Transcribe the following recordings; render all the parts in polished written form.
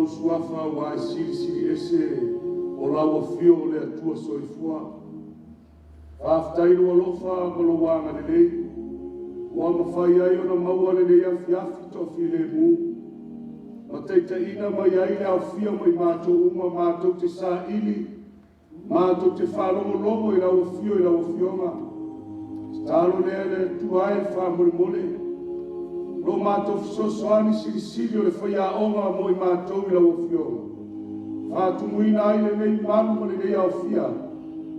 Suafa wa siri ese o lawa fio le atua soifua aftairo alofa malo wanga le wa mafai ai ona maua le afiafi to file mu mataita ina mai ai le afia mai mato uma mato te sa ili mato te falo lomo i lawa fioma stalo le tuai fa mole lo mato sosoani siri o le whaia onga mo i mātou i lau whionga. Whātumuina ai le nei manu ma le nei au whia.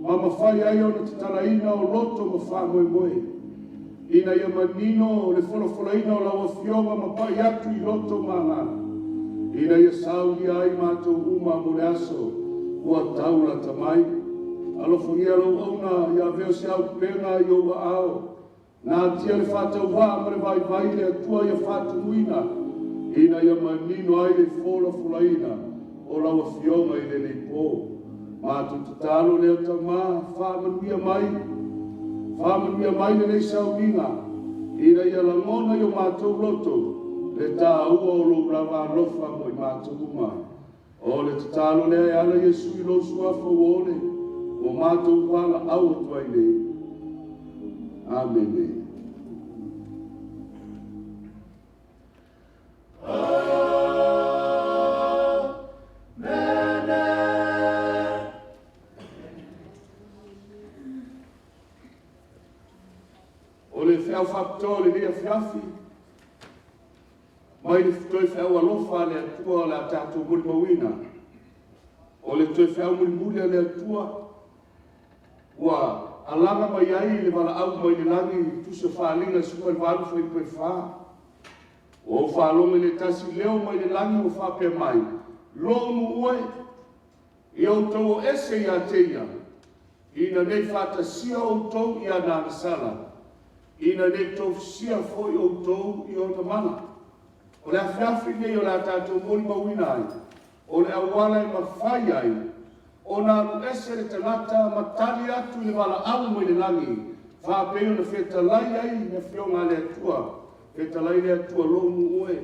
Ma mawhai ai ona te talaina o loto ma wha moe. Ina ia manino o le wholawholaina o lau whionga ma pai atu i loto ma ngā. Ina ia sauli ai mātou uma mo le aso ua taula tamai. Alofo ia lau auna ia veo se au pena i owa ao. Nā tia le whātau wā ma le vai le atua ia whātumuina. Ina ia manino ai le wholawholaina o lawa whionga i le nei pō. Mātu tatalo leo tamā, whāmanuia mai le nei sauninga. Ina ia langona i o mātou loto, le tā ua o lo rawa lofa mo i mātou uma. O le tatalo lea e ala Yesu i lo suafa uole, o mātou wala au atua i nei. Amen. O le whea whapto le rea whiawhi. Mai le toi whea alofa le atua le tātou muri mawina. O le toi whea muri le atua. Ua alanga mai ai le wala au mai le langi tusa whaalinga supa le walu whai koe wha. O whaalonga le tasi leo mai le langi o whapea mai. Lomu ue, i au tau ese i a teia. Ina nei whata sia o tau i a nana sala. Ina nei tau sia foi o tau i o tamana. O le awhiawhi nei o la tātou mori mawina ai. O le awala i mawhai ai. O nā ese le talata matali atu le wala au mai le langi. Whapeo na whetalai ai na whionga le atua. Whetalai le atua lomu ue.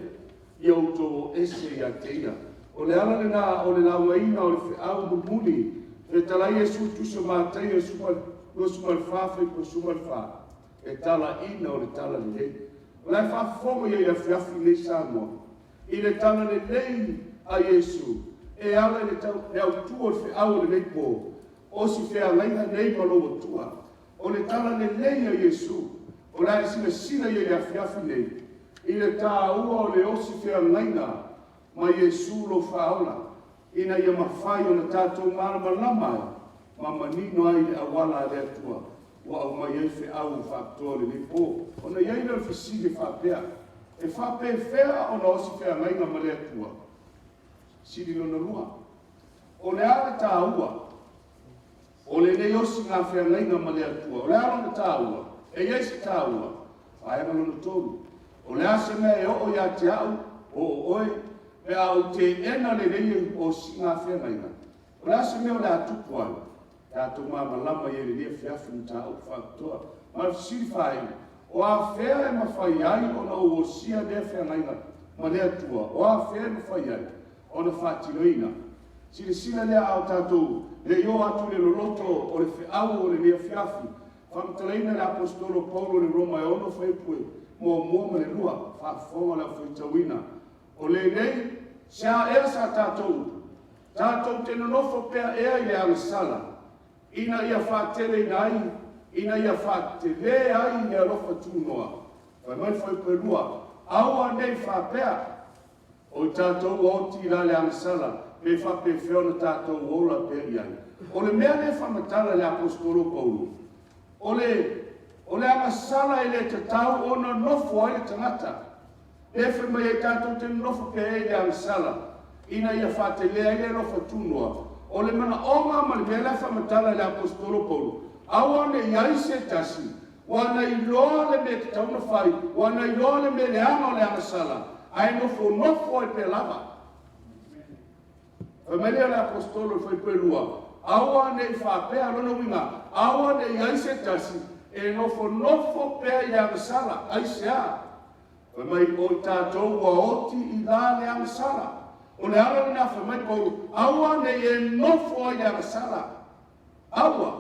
I au tau ese i a teia. O le ala le nā, o le nā waina o le whiau mumuni. Whetalai e su tusa mātai e sumal whawhai ko sumal wha. E tala ina o le tala le lei. O lai whawhonga i a whiawhi nei Samoa. I le tala le lei a Yesu. E ala le au tua le whiau le nei pō. O si whea laiha nei maloa tua. O le tala le lei a Yesu. O lai sina i a whiawhi nei. I le tā ua o le osi whea ngaina. Ma Yesu lo whaola. Ina ia mawhai o na tātou marama lamai. Ma manino ai le awala le atua. Wa au mai e whiau whakatoa le ni pō. O na iei na whisige whapea. E whapea whea o na osi whea ngainga ma le atua. Siri lona rua. O le ala tā ua. O le nei osi ngā whea ngainga ma le atua. O le ala na tā ua. E iesi tā ua. Whaenga lona tonu. O le ase mea e o ia te au. O oe. E au te ena le rei o si ngā whea ngainga. O le ase mea o le atupu ai. Tātou māma lama i e le rea whiawhi tā au whakatoa. Ma siri whai. O a whea e mawhai ai o na o sia rea whea ngainga. Ma le atua. O a whea e mawhai ai. O na whatiloina. Sila lea au tātou, le io atu le loloto o le whiau o le lea whiafi. Whamatalaina le apostolo Paulo le Roma e ono whaipue, mua ma le lua, whaafonga le whaitawina. O le nei, sea ea sa tātou. Tātou te nonofo pea ea i le alasala. Ina ia whaatele ina ai, ina ia whaatele ai le alofa tūnoa. Whai mai whaipue lua, aua nei whapea. O tātou o ti la le alasala. Me fa pe feona tātou ola pe iai. O le mea le whamatala le apostolo Paulo. O le amasala e le tatau ona nofo ai le tangata. Le whi mai e tātou te nofo pe e le amasala. Ina ia whatelea i le nofo tūnoa. O le mana onga ma le mea le whamatala le apostolo Paulo. Awa ne iai se tasi. Wana i loa le me te tauna whai. Wana i loa le me le ama le amasala. Ai nofo ai pe lava. Familia le apostolo foi pelua. Aua nei whapea lona winga. Aua nei aise tasi. E nofo pea i amasala. Aise a. Whamai o tātou wa oti i la le amasala. O le ala na whamai kou. Aua nei e nofo i amasala. Aua.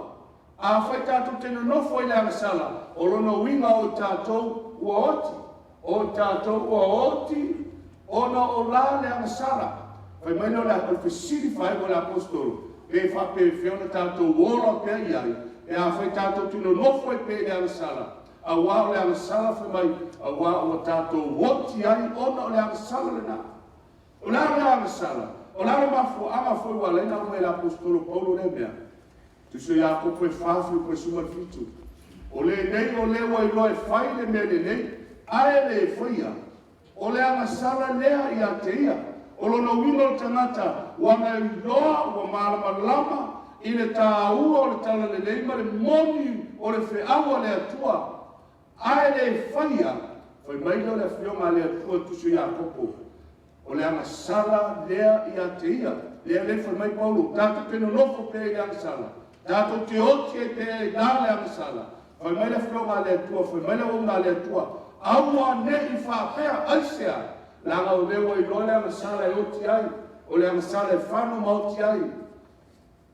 A whai tātou tena nofo i amasala. O lona winga o tātou wa oti. O tātou wa oti. Ona o la le amasala. Fai mai no la profesiri fai o l'apostolo. E fa pe feona tātou wola pe iai. E a fai tātou tino nofo e pe le amasala. A wā o le amasala fai mai. A wā o tātou woti ai ona o le amasala le na. O la le amasala. O la le mafo ama foi wale na o me l'apostolo Paulo le mea. Tu se ia ko pe fafi ko suma fitu. O le nei o le wai loe fai le me le nei. Ae le fia. O le amasala lea i a te ia. O lona wino o tangata, wana i loa, wa malama lama, i le tāua o le tala le leima, le moni o le whiaua le atua. Ae le whaia, whai maila le whionga le atua tusu i a kopo. O le amasala lea i a te ia, lea le whai mai Paulo, tātou peno nofo pe i amasala. Tātou te oti e pe i la le amasala. Whai maila whionga le atua, whai maila unga le atua. Aua ne i whapea aisea. Langa o lewa i loa le amasala e oti ai. O le amasala e whano ma oti ai.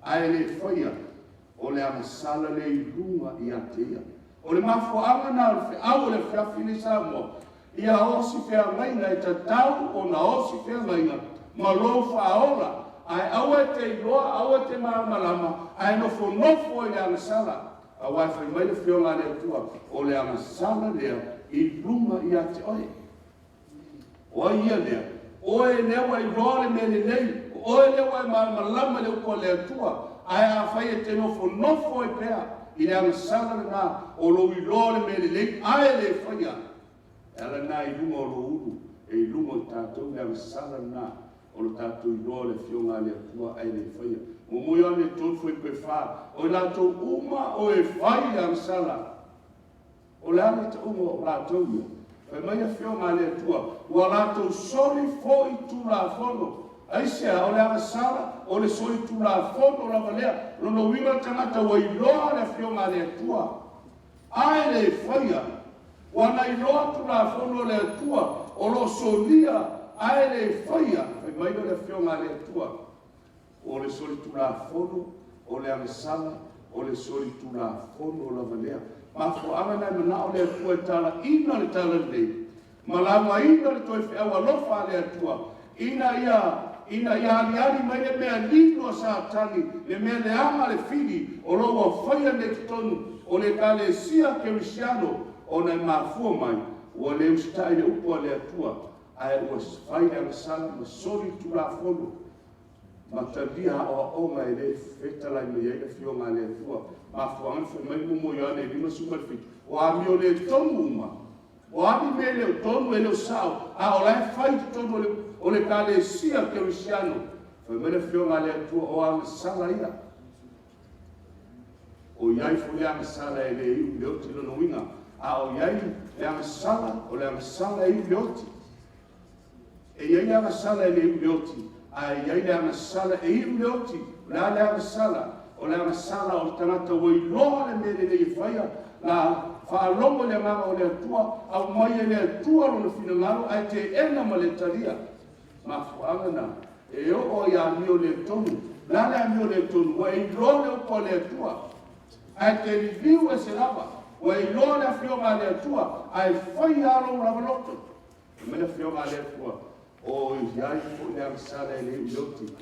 Ae le whaia. O le amasala le i runga i atea. O le mafo angana o le whiau le whiawhine sa moa. Ia osi whea mainga e tatau o na osi whea mainga. Ma lo whaola. Ae aua te i loa, aua te malama. Ae nofo i le amasala. Awa e whai mai le whionga le atua. O le amasala lea i runga i ate oe. Oe ia lea, oe lewa i roa le mele nei, oe lewa i malama le uko le atua, ae a whai e te nofo i pea, i le amasala le ngā, o lo i roa le mele nei, ae le whaia. Ela nā i lunga o lo uru, e i lunga o tātou le amasala nā, o lo tātou i roa le whionga le atua, ae le whaia. Mo mui ane tōfu i koe whā, o i lātou uma o e whai le amasala. O le ane ta uma o lātou ia. Fai mai a whionga le atua, ua lātou sori fo i tū la fono. Aisea, o le amasala, o le sori tū la fono lava lea, lono winga tangata ua i loa le whionga le atua. Ae le whaia, wana i loa tū la fono le atua, o lo solia, ae le whaia, fai mai o le whionga le atua. O le sori tū la fono, o le amasala, o le sori tū la fono lava lea. Mafo angana mana o le atua e tala ina le tala nei. Malama ina le toi whiaua lofa le atua. Ina ia aliani mai le mea lino sa tani, le mea le ama le fili, o loa whaia ne tonu, o le kale sia kerisiano, o nei mafua mai, o le ustai le upo le atua, ae ua whaia amasala, ma sori tu la fono. Ma tabia o onga e le whetalai me iei le whionga le atua. Ma fuanga whai mai mumo i ane lima sumarwhiti. O ami o le tonu uma. O ami me leo tonu e leo sao. A o lai whai tonu o le kale sia kerisiano. Whai mai le whionga le atua o amasala ia. O iai fu le amasala e le iu leoti lono winga. A o iai le amasala o le amasala e iu leoti. E iai le amasala e le iu leoti. Ai iai le amasala e iu leoti, la le amasala, o le amasala o tanata ua i loa le mele le i whaia, la whaalongo le nganga o le atua, au mai le atua lona finangaro, ai te ena ma le taria. Ma fuangana, e o ia mio le tonu la le mio le tonu wa i lo le ko le tua ai te viu e se lava wa i lo le fio ma le tua ai fai alo la valoto me le fio ma le tua o ia i fu le sala le yoti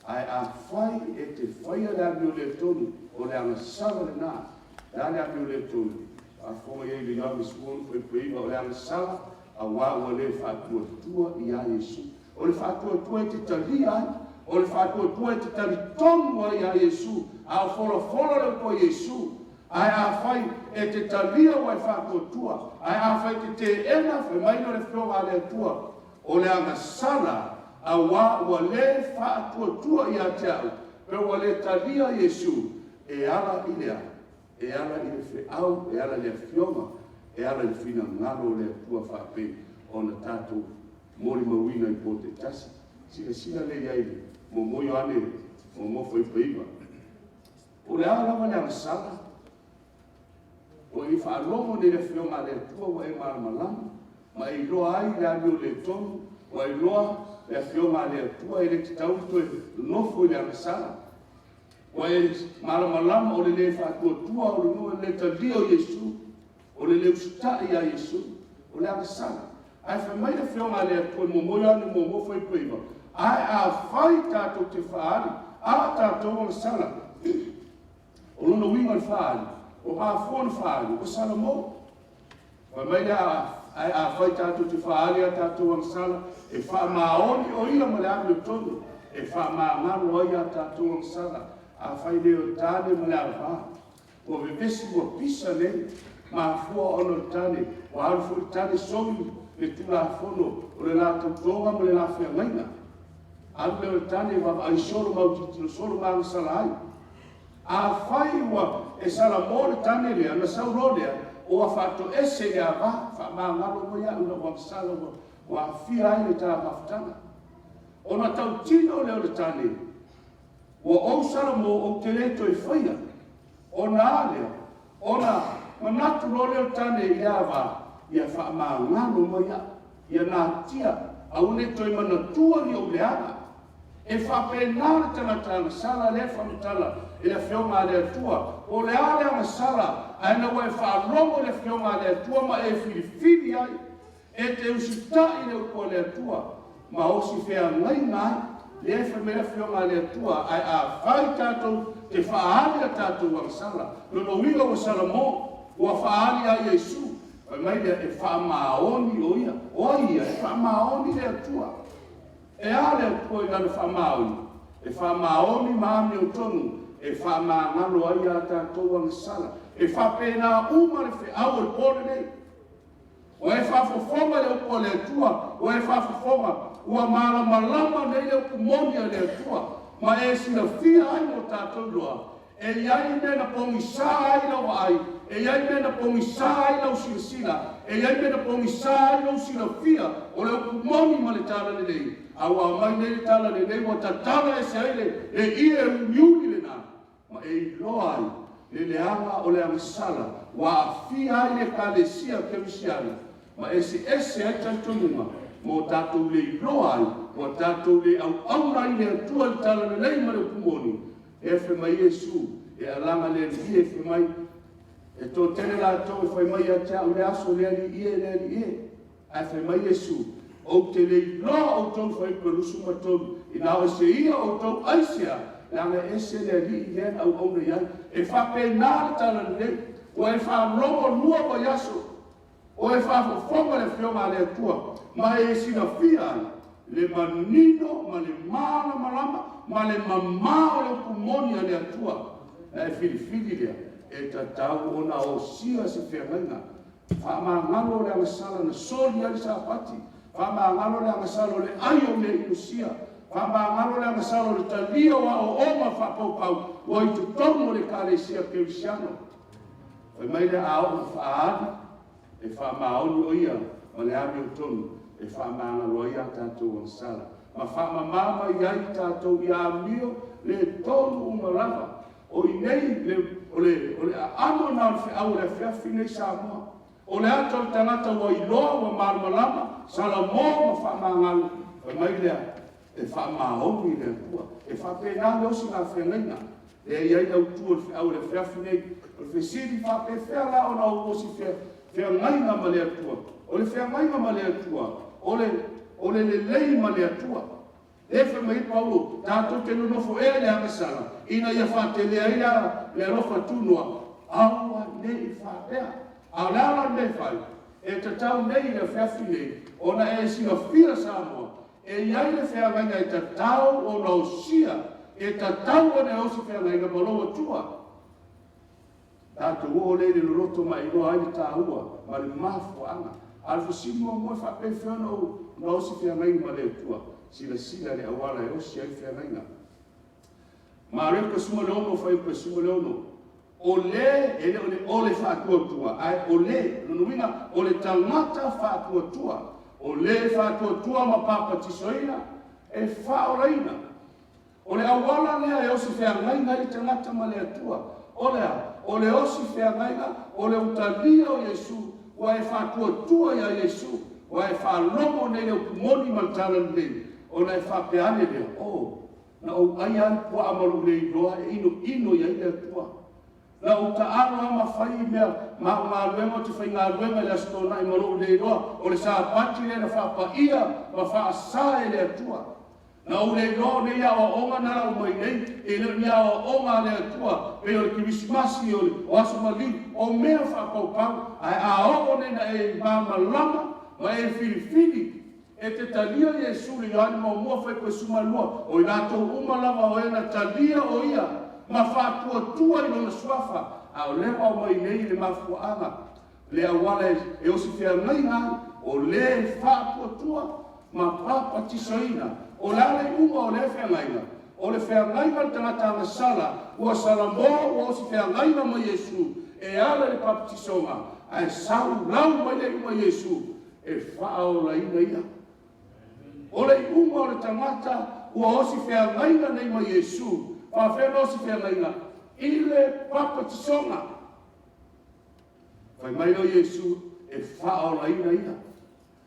ai a fai e te fai la mio le tonu o le sala le na la le mio le tonu a fo ia i le school pe pe o le sala a wa le fa tua ia Yesu o le fatua tua te talia o le fatua tua te tali tomu ia Yesu a fola le po Yesu ai a fai e te talia o le fatua tua ai a fai te ena fai mai no le fionga le tua o le anga sala a wa le fatua tua ia te au pe wa le talia Yesu e ala ilea e ala ile fe au e ala le fionga e ala le fina ngalo le tua fa pe ona tatu mori mawina i pote tasi sila le iai mo moyo ane mo foi peiva o le ala ma le sala o i fa lomo de le fionga le tua o e malama ma i lo ai la mio le tonu o i lo le fionga le tua i le tau to no foi le sala o e malama o le fa tua o no le tadio Yesu o le usta ia Yesu o le sala ai fa mai le fionga le tua mo moyo ane mo foi peiva ai a fai tato te faali a tato o sala o luna winga faali o a fon faali o sala mo fa mai ai a fai tato te faali a tato o sala e fa maoni o ia mo le ame tono e fa maangaro o ia tato o sala a fai leo tane mo le alfa o vevesi mo pisa le ma fua ono tane o alfu tane somi le tula fono o le la tautonga mo le la fea ngaina anu le tane wa ai solo mau solo mau salai a fai wa e sala mo le tane le ana sauro le o a fato ese le ava fa ma ngalo mo ya una wa sala wa fia ai le ta maftana ona tau tino le tane wa o sala mo o teleto e faia ona le ona manatu le tane le ava ia fa ma ngalo mo ya na tia a une toi mana tua ni o le ana e fa penal tana sala le fa mutala e le fionga le tua o le ale sala ana wa fa longo le fionga le tua ma e fili ai e te usita i le ko le tua ma o si fea ngai le fa me le fionga le tua ai a fai tato te fa ale tato wa sala no winga wa sala mo wa fa ale a Yesu mai le e fa maoni o ia e fa maoni le tua e ale ko i ngana fa maoni e fa maoni maami o tonu e fa maangalo ai a tatou ang sala e fa pena uma le fe au e pole nei o e fa fofonga le upo le tua o e fa fofonga ua malama nei le upumonia le tua ma e sina fia ai mo tatou loa e iai me na pongi sa ai lau ai e iai me na pongi sa ai lau sila e iai me na pongi sa ai lau sila fia o le upumoni ma le tala le nei awa mai nei tala le nei wa tatala e se aile e ia e miuni le na ma e loa ai le anga o le amasala wa fia ai le kalesia kemisiana ma ese ai tantonunga mo tatou le loa ai wa tatou le au rai le atua le tala le nei ma le upumoni e fe mai Yesu e alanga le e fe mai e to tele la to e fe mai a tia le aso le e a fe mai Yesu o te le lo o to fe pelusu ma to ina o se ia o to aisia langa ese le ie au ona ia e fa penal tala le o e fa logo lua o yaso o e fa fonga le fioma le tua ma e sina fia le manino ma le mala malama ma le mamma o le pumonia le atua e fili le e tatau ona o sia se feranga fa ma ngalo le amasala na soli ali sa pati fa ma ngalo le amasala le ayo le ilusia fa ma ngalo le amasala le talia wa o oma fa pau o i tutomo le kalesia keusiano e mai le ao fa adi e fa ma oni o ia ma le ami o tonu e fa ma ngalo ia tatou o sala ma fa mama iai tatou ia mio le tonu umalava o i nei le ano na fe au le fe nei sa mo o le ato tangata o i loa o malmalama sala mo ma fa mangal o mai le e whaamaoni le atua, e whapena le osi ngā whengaina, le iai au tua au le whiawhi nei, o le whesiri whape whea ona o osi whengaina ma le atua, o le whengaina ma le atua, o le lei ma le atua. E wha mai Paulo, tātou te nonofo e le akasara, ina ia whatelea ia le rofa tunua, aua nei whapea, au leala nei whai, e tatau nei le whiawhi nei, ona e singa whira Samoa, e iai le whengaina e tatau o na osia, e tatau o ne osi whengaina ma loa tua. Tātou o le roto mai inoa ai tā ua, ma le mafu anga, alfa simo mo whape whiona o na osi whengaina ma le tua. Sila le awala e osi ai whengaina. Ma reka suma leono whai pa suma leono. O le, ele o le whātua tua. Ai o le, nunuinga, o le tangata whātua tua. O le whātua tua ma papa tisoina, e whaoraina. O le awala lea e osi whengaina i tangata ma le atua. O le osi whengaina, o le utalia o Yesu, wa e whātua tua ia Yesu, wa e whālomo nei o kumoni maltala nei. Ona e whapeane lea, na o ai an pua amaru nei roa e ino ia ia tua. Na o ta aro ama whai mea, ma luenga te whai ngā luenga lea stona i maru nei roa, o le sa pati lea na whapa ia, ma wha asa e lea tua. Na o nei roa nei a o onga nara o mai nei, e lea ni a o onga lea tua, pe o le kirisimasi o aso mali, o mea whapau pau, ai a o nei na e mama lama, ma e filifili, e te talia Yesu li ani mo mua fai koe sumalua, o i nato umalava o ena talia o ia, ma whātua tua i lona suafa, a o lewa o mai nei le mafua anga, le awala e osi whea ngai ngai, o le whātua tua, ma papa tisoina, o lale uma o le whea ngai, o le whea ngai ngai tangata anga sala, ua sala mo o osi whea ngai ngai ma Yesu, e ala le papa tisonga, a e sau lau mai le uma Yesu, e whao la ina ia. O le uma o le tangata ua osi whengaina nei ma Yesu, whawhena osi whengaina, i le papa tisonga. Whai mai o Yesu e whaolaina ia.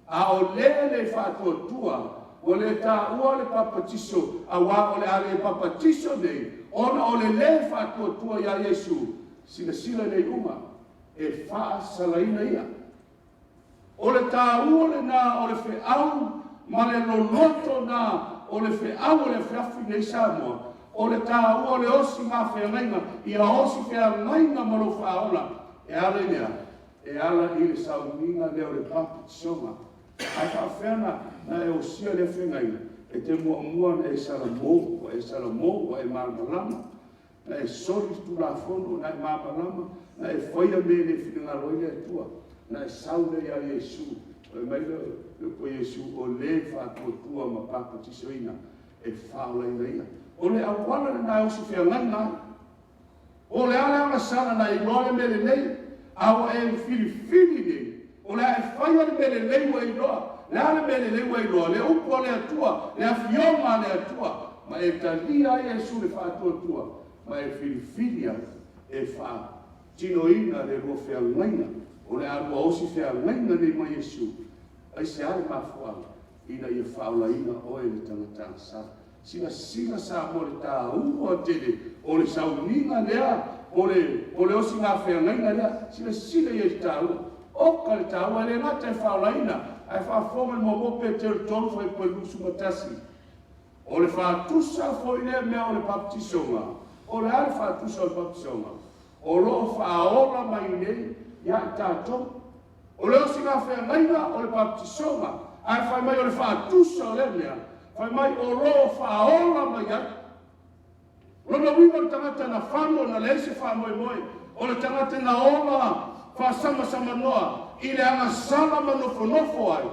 A o le whātua tua, o le tā ua le papa tiso, a wā o le ale papa tiso nei, ona o le whātua tua ia Yesu, sila nei uma, e whaasalaina ia. O le tā ua le nā o le wheau, ma le loloto na o le wheau le whiawhi nei Samoa, o le tā ua le osi ngā whengainga, i a osi whengainga ma lo whaola, e ala lea, e ala i le sauninga leo le papa tisonga. Ai whawhena na e osia le whengainga, e te mua na e salamoa, e marmalama, na e sori tu la fono, na e marmalama, na e whaia me le whininga roi le atua, na e saule ia Yesu, o mai le ko Yesu o le whātua tua ma papa tisoina e whaolaina ia. O le awala le nai osi whengaina, o le ala sala na i loa le mele nei, awa e filifili nei, o le e whaia le mele nei wa i loa, le ala mele nei wa i loa, le upo le atua, le awhioma le atua, ma e talia Yesu le whātua tua, ma e filifilia e wha tinoina le rua whengaina, o le arua osi whengaina nei ma Yesu, ai se ale mafuanga, ina ia whaolaina oe le tangata sa. Sina sa mo le tā ua tele, o le sauninga lea, o le osi ngā whengaina lea, sina ia i tā ua. Oka le tā ua le ngata e whaolaina, ai whaafonga le momope te tolu fai koe lusu matasi. O le whaatusa foi lea mea o le baptisonga, o le ale whaatusa o le baptisonga, o loo whaola mai nei, ia i tātou. O le osi ngā whengaina o le baptisonga, ai whai mai o le whaatusa o le mea, whai mai o loo whaola mai ai. Rona winga le tangata na whano na leise whamoe, o le tangata na ola whaasama noa, i le anga salama nofo ai.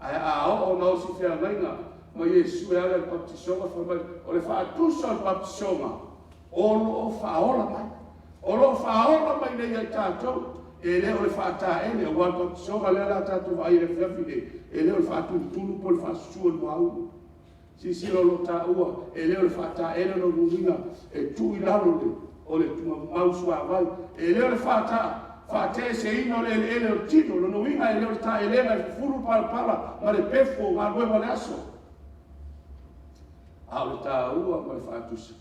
Ai a o na osi whengaina, ma Yesu e ale le baptisonga, whai mai o le whaatusa o le baptisonga, o loo whaola mai. O loo whaola mai nei ai tātou, e leo le whaata ele, o wātua tisonga lea la tātou wa aire whiawhine, e leo le whaatu tulu po le whaasua no au. Si lo tā ua, e leo le whaata ele no ruinga, e tui lalo le, o le tunga mausua vai, e leo le whaata se ino le ele o tino, lo nuinga e leo le tā elena, e furu pala, ma le pefo, ngā lue ma le aso. a o le tāua mai whātusa.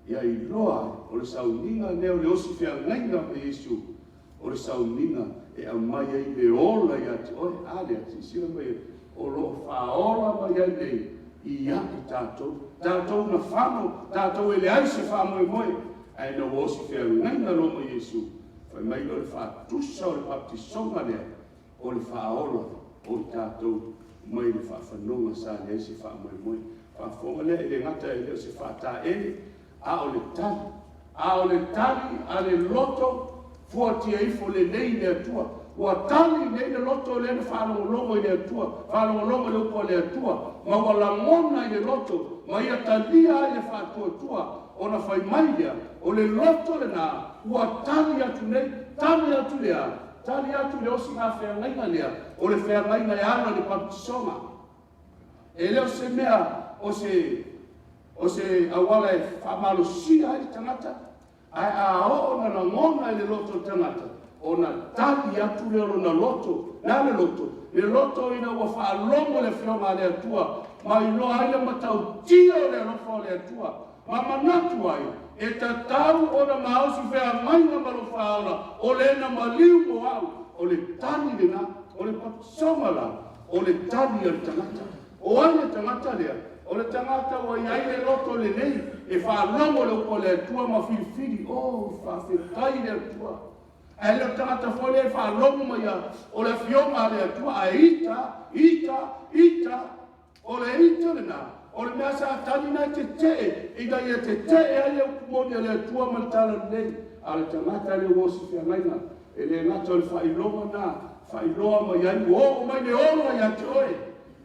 Ia I loa o le sauninga neo le osi whiangainga me Iesu. O le sauninga e a mai ai le ola ia te oe ale ati sila mai o lo whaola mai ai nei I a I tātou. Tātou na whano, tātou e le aise whamoe moe. Ai no osi whiangainga lo mai Iesu. Whai mai o le whātusa o le baptisonga lea. O le whaola o le tātou mai le whawhanonga sa le aise whamoe moe. Whafonga lea e le ngata e leo se whātā ele. A o le tali, a le loto, fuatia ifo le nei le atua. Ua tali nei le loto le ne whalongolongo I le atua, whalongolongo le upo le atua. Ma ua langona I le loto, ma ia talia I le whātua, ona whai maia, o le loto le nā, ua tali atu nei, tali atu lea, tali atu le osi ngā whengainga lea, o le whengainga e ana le baptisonga. E leo se mea, o se awala e whamalosia I tangata, ai a ona na ngona I le loto tangata, ona tali atu le ona loto, le loto ina ua whaalongo le whionga le atua, ma I loa aile matau tio le rofo le atua, ma manatu ai, e tatau ona maosi whea mainga malo whaola, o le na maliu mo au, o le tali le na, o le patisonga la, o le tali le tangata, o ai le tangata lea, o le tangata o iai le loto le nei, e whaalongo le upo le atua ma whiwhiri, o whawhetai le atua. E le tangata fole e whaalongo ma ia, o le whionga le atua, a ita, o le ita le nā, o le mea sa tani nai te tee, I da ia te tee a le upumoni le atua ma le tala nei, a le tangata le uosi whiangaina, e le ngata o le whailonga nā, whailoa ma iai, o mai le ora ia te oe,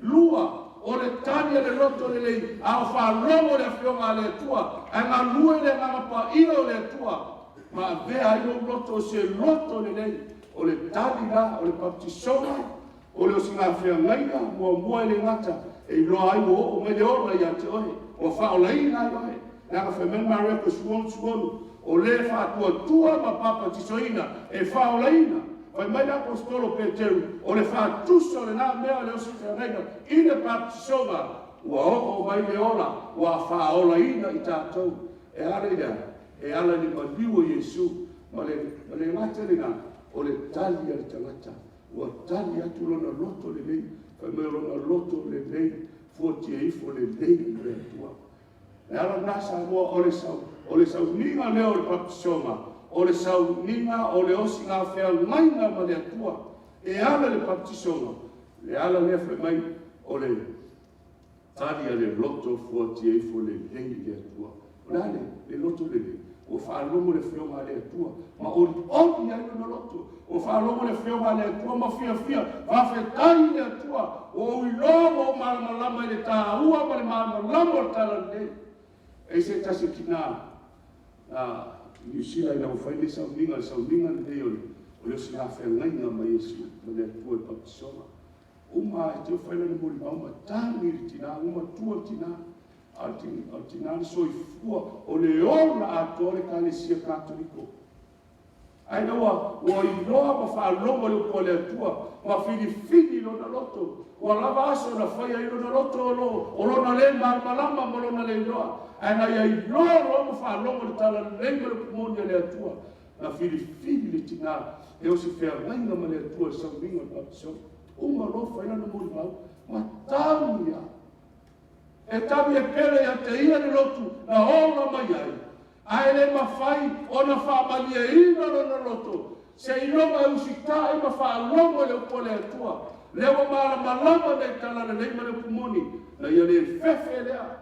lua, o le tani le loto le lei, a o whaalongo le whionga le atua, a ngā lue le ngapa io le atua, ma vea I lo loto se loto le lei, o le tani la, o le baptisonga, o le osi ngā whiangaina, mua le ngata, e loa ai o me le ora ia te oe, o whaolaina I oe, nga whamen mareko suonu, o le whātua ma papa tisoina, e whaolaina, Vai mai na apostolo Peteru, o le whātuso le nā mea le osi whiangaina, I le baptisonga, ua o mai le ola, ua whaola ina I tātou, e ale ia, e ala ni maliu o Iesu, ma le ngata le nā, o le tali a le tangata, ua tali atu lona loto le lei, vai mai lona loto le lei, fuatia ifo le lei le atua. E ala nasa moa o le sau ninga leo le baptisonga, o le sauninga o le osi ngā whiangainga ma le atua, e ala le baptisonga, le ala lea whai mai o le tali a le loto fuatia ifo le lei le atua. Lale, le loto le le, o whaalomo le whionga le atua, ma o ai no loto, o whaalomo le whionga le atua, ma fia, whawhetai le atua, o iloa o malamalama le tāua, ma le malamalama o tala le. E se tasi ki nā, New Zealand na whai le sauninga le lei o le osi ngā whiangainga ma Iesu, ma le atua e baptisonga. Uma e te whaila na mori mauma tāngi ri tina, uma tua tina, al tinani soifua o le ona atore kalesia katoliko. Ai noa, ua iloa ma whaalonga le upo le atua, ma whini lona loto, ua lava aso na whaia I lona loto o lona le malama ma lona le iloa. Ai na ia iloa roa ma whaalonga le tala le ma le pumonia le atua, na whini le tina, e o se whiangainga ma le atua e sauninga le baptisonga. Uma lofa ina na mori mau, ma tāmia. E tabi e pere ia te ia ni lotu, na ola mai ai. Ai le mawhai, o na whaamalia ina na loto. Se ilonga e usita, ima whaalonga le upo le atua. Lewa malama ne tala le leima le pumoni. Na ia le fefe lea.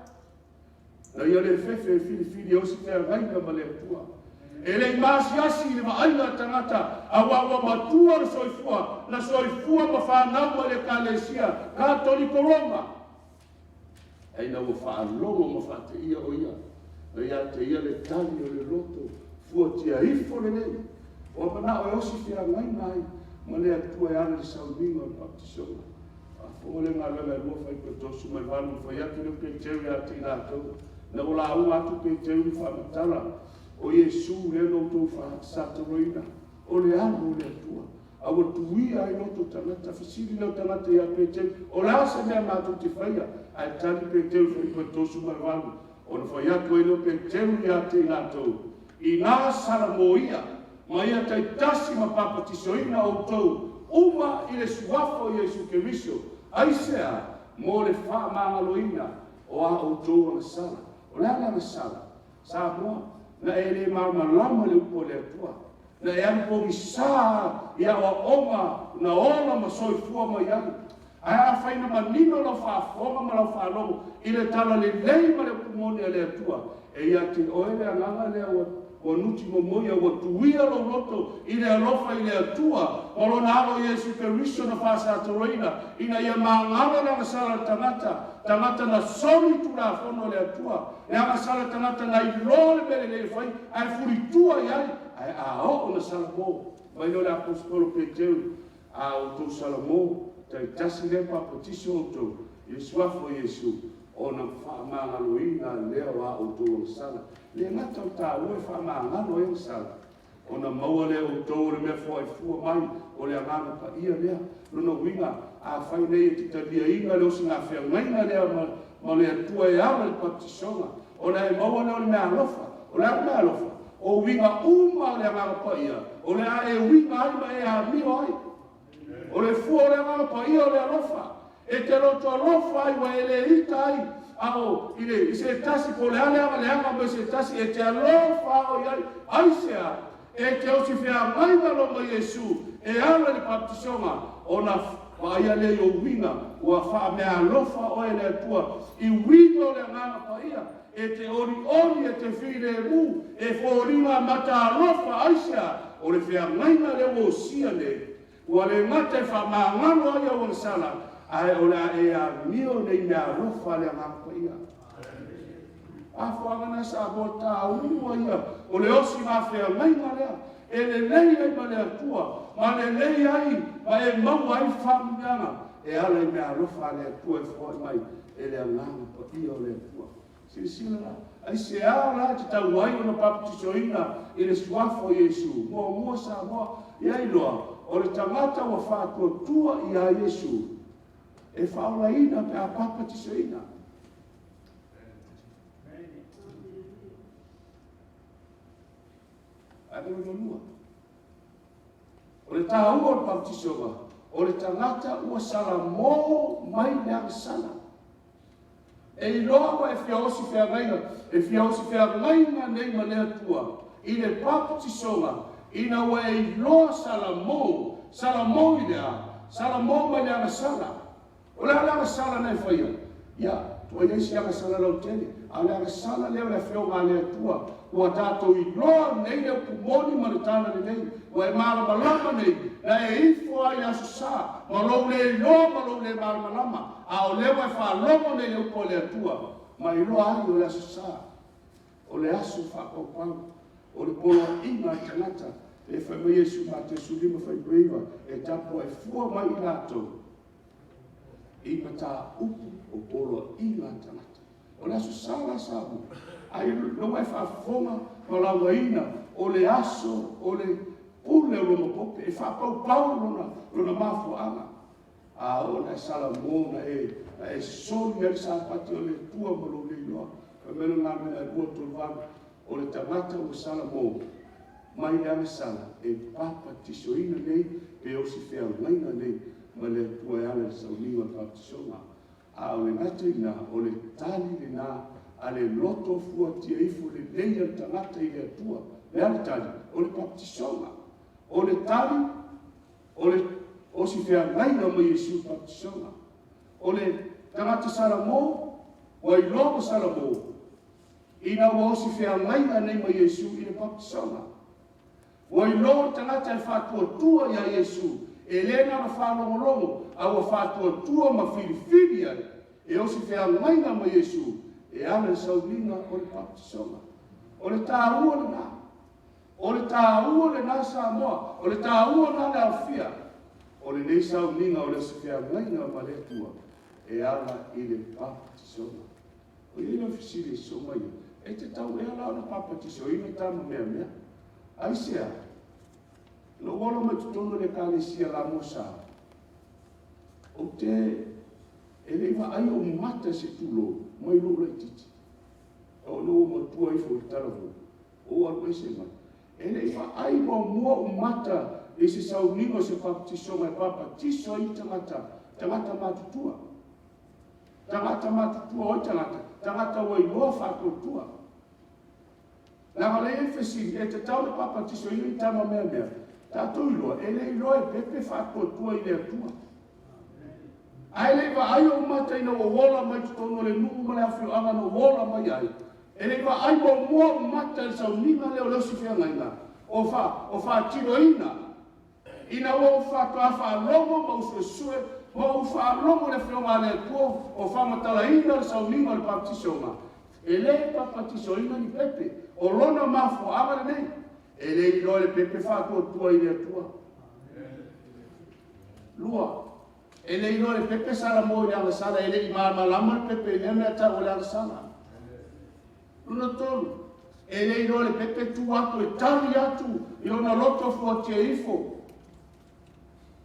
Na ia le fefe fili o si te ngaina ma le atua. E le masiasi le maaina tangata, awa matua na soifua ma whanau le kalesia, Katoliko Roma. Ai na ua whaalongo ma whate ia o ia. Na ia te ia le tali o le loto, fuatia ifo le nei. O mana o osi whiangaina ai, ma le atua e ana le sauninga o le baptisonga. Whafonga le ngā langa e lua whai patosu mai whanu, whai atu le Peteru ia te rātou. Na o la unga atu Peteru ni whamatala, o Iesu le no tō whasataroina, o le anu o le atua. awa tuia ai loto tangata fisiri leo tangata ia peteu o la se mea mātou te whaia ai tani peteu whaipatosu mai walu ona whai atu ai leo peteu ia te inatou i nā sara mo ia ma ia tai tasi ma papatisoina o tou uma i le suafo Iesu Keriso aisea mo le whaamangaloina o a o tou ana sala o le ana sala sa moa na e le marmalama le upo le atua na e anu po misa ia o onga na ola ma soifua mai anu ai a whaina manino la whaafonga ma la whaalomo i le tala le lei ma le pumoni a le atua e ia te oele anganga lea o nuti momoia o tuia lo roto i le alofa i le atua o lo nalo Iesu Keriso na whasa atoroina ina ia maangala na ngasala tangata na sori tu la fono le atua e a ngasala tangata na ilole bele le whai ai furitua iai ai a o na salamo mai no le apostolo Peteu a o to salamo tai tasi le papatiso o to Iesu afo Iesu o na whaamangaloina leo a o to sala le ngata o tā ue whaamangalo e sala o na maua leo o to le mea fua mai o le angana pa ia lea luna winga a whai nei e titalia inga leo singa whia ngaina lea ma le atua e ala le patisonga o na e maua leo le mea alofa o le mea alofa o winga uma o le angana pa ia o le a e winga ai ma e a mio ai o le fua o le angana pa ia o le alofa e te roto alofa ai wa e le ita ai ao i se tasi po le anga me se tasi e te alofa o iai aisea e te osi whea maina lo ma Iesu e ala le patisonga o na whaia le o winga ua wha mea alofa o e le atua i winga o le angana pa ia e te ori e te whire mu e whoringa mata alofa aisea o le whea maina le o sia le ua le ngata e wha maangano ai o sala ai o la e a mio nei mea alofa le angana pa ia a whangana sa bota ua ia o le osi ma whea maina lea e le lei ai ma le atua ma le lei ai ma e mau ai whaamianga e ala i mea alofa le atua e whoi mai e le angana pa ia o le atua sila ai se ala te tau ai o na papatisoina i le suafo Iesu mua sa mua ia iloa o le tangata wa whātua tua i a Iesu e whaolaina pe a papatisoina o le tāua o le papatisoga o le tangata ua sala mō mai le agasala e iloa wa e whiaosi whiagaina nei ma le atua i le papatisoga ina wa e iloa sala mō i lea sala mō mai le agasala o le agasala nei whaia ia tua iei si agasala lau tele a le agasala leo le whiaoga le atua ua tātou iloa nei le pumoni ma le tāna le nei ua e malamalama nei na e ifo ai aso sā ma lou le iloa ma lou le malamalama a o lewa e whalomo nei le upo le atua ma iloa ai o le aso sā o le aso whakopau o le polo inga i tangata e whai mai Iesu ma te sulima whai breiva e tapo e fua mai i lātou i mata upu o polo inga i tangata o le aso sā la sāmu ai no e whaafonga ma lauaina o le aso o le pule o loma pope e whapau lona mafuanga a o na sala mōna e soli ai sa pati o le tua ma lo le iloa ka mena ngā mena e bua tolvana o le tangata o sala mō mai le sala e papa tisoina nei pe o si whea ngaina nei ma le tua e ala le saulinga patisonga a o le ngataina o le tali le nā a le loto fua tia ifu le leia tangata i le atua le ale tali o le patisonga o le tali o si whea ngaina ma Iesu patisonga o le tangata salamo o i logo salamo ina o si whea ngaina nei ma Iesu i le patisonga o i logo tangata e whatua tua ia Iesu e lena na whalongolongo a o whatua tua ma whiriwhiri ai e o si whea ngaina ma Iesu e ale saulinga o le patisonga o le tāua le nā o le tāua le nā sa moa o le tāua nā le awhia o le nei saulinga o le si whea ngaina ma le tua e ala i le patisonga o i le fisiri so mai e te tau e ala o le papatisoina tama mea ai sea lo wala mai tutono le kalesia la mosa. O te ele va ai o mata se tulo mai lo le titi. O lo mo tua I fo tarafu. O a pese mai. Ele va ai mo mata e se sauningo se baptiso mai baptiso I tangata matutua. Tangata matutua o tangata wai loa whātotua. Langa le efesi e te tau le baptiso I tama mea. Tātou iloa, ele iloa e pepe whātotua I le atua. Ai le va ai o mata ina o wola mai tutono le nungu male awhio anga no wola mai ai. Ele va ai mo mata le sauninga leo leo si whianga ina. O wha tiro ina. Ina o whālomo ma usue ma whālomo le whionga le atua o whamatala ina le sauninga le baptiso ma. Ele baptiso ina ni pepe. O lona mafo anga le nei. Ele iloa le pepe whātotua I le atua. Lua. Ele iloa le pepe sala mo I anga sala. Ele I malama le pepe I mea ta o le anga sala. Luna tolu. Ele iloa le pepe tu atu e tari atu. I ona loto fuatia ifo.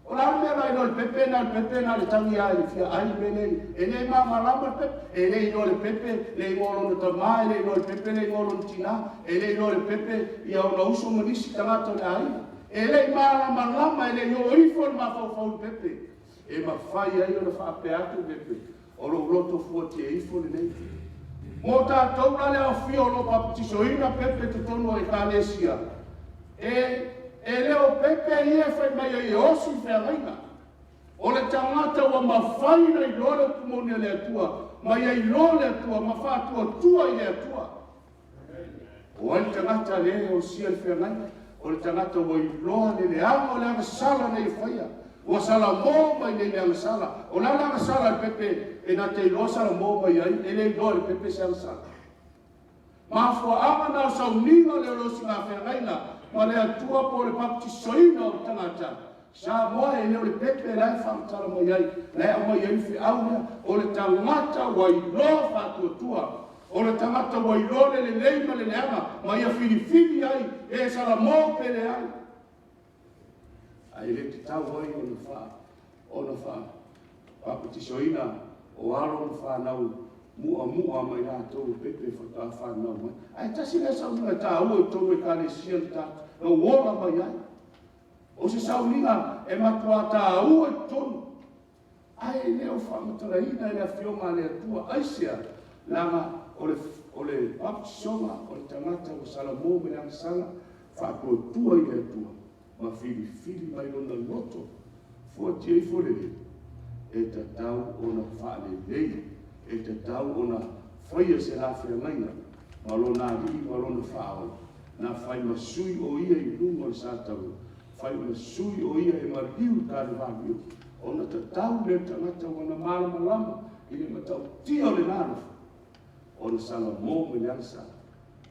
O la mea iloa le pepe na le tangi ai le fia ai bele. Ele malama le pepe. Ele iloa le pepe le ingolo na tama. Ele iloa le pepe le ingolo na tina. Ele iloa le pepe I au na uso manisi tangata le ai. Ele malama ele yo ifo le mafau pepe. E mawhai ai o na whape atu pepe. O lo loto fuatia ifo le nei. Mo tātou la leo whio lo baptiso ina pepe tutono e kalesia. E leo pepe ia whai mai e osi whiangaina. O le tangata wa mawhaina I lore kumoni le atua. Mai e lore atua, mawhatua tua I le atua. O le tangata le o sia le whiangaina. O le tangata wa I loa le anga o le anga sala nei whaia. O sala mo mai nei anga sala. O la anga sala le pepe. E na te iloa sala mo mai ai, ele iloa le pepe se sala. Ma fua ama na sauninga le rosi ngā whengaina, ma le atua po le baptisoina o tangata. Sa moa e leo le pepe lai whamatala mai ai, lai au mai ai whi aunea, o le tangata wa iloa whatuatua. O le tangata wa iloa le leima le leanga, ma ia whiri ai, e sala mo pele ai. Ai le te tau ai o na wha, baptisoina, o aro na whanau mua mai nā tōu pepe whaka whanau mai. Ai tasi le sauninga tā ua I tōu e kalesia le tā, na wola mai ai. O se sauninga e matua tā ua I tōu. Ai leo whamatara ina e a whionga le atua aisia, langa o le baptisonga, o le tangata o salamo me ang sala, whakotua I le atua. Ma whiri mai ona loto, fuatia I forele. E tatau ona whaale lei, e tatau ona whaia se la whiangaina, malona ri, malona whaao, na whai masui o ia I lunga le sātau, whai masui o ia e mariu tāre wāmiu, ona tatau le tangata ona malama, I le matau tia le nāna, ona sala mō me le ansa,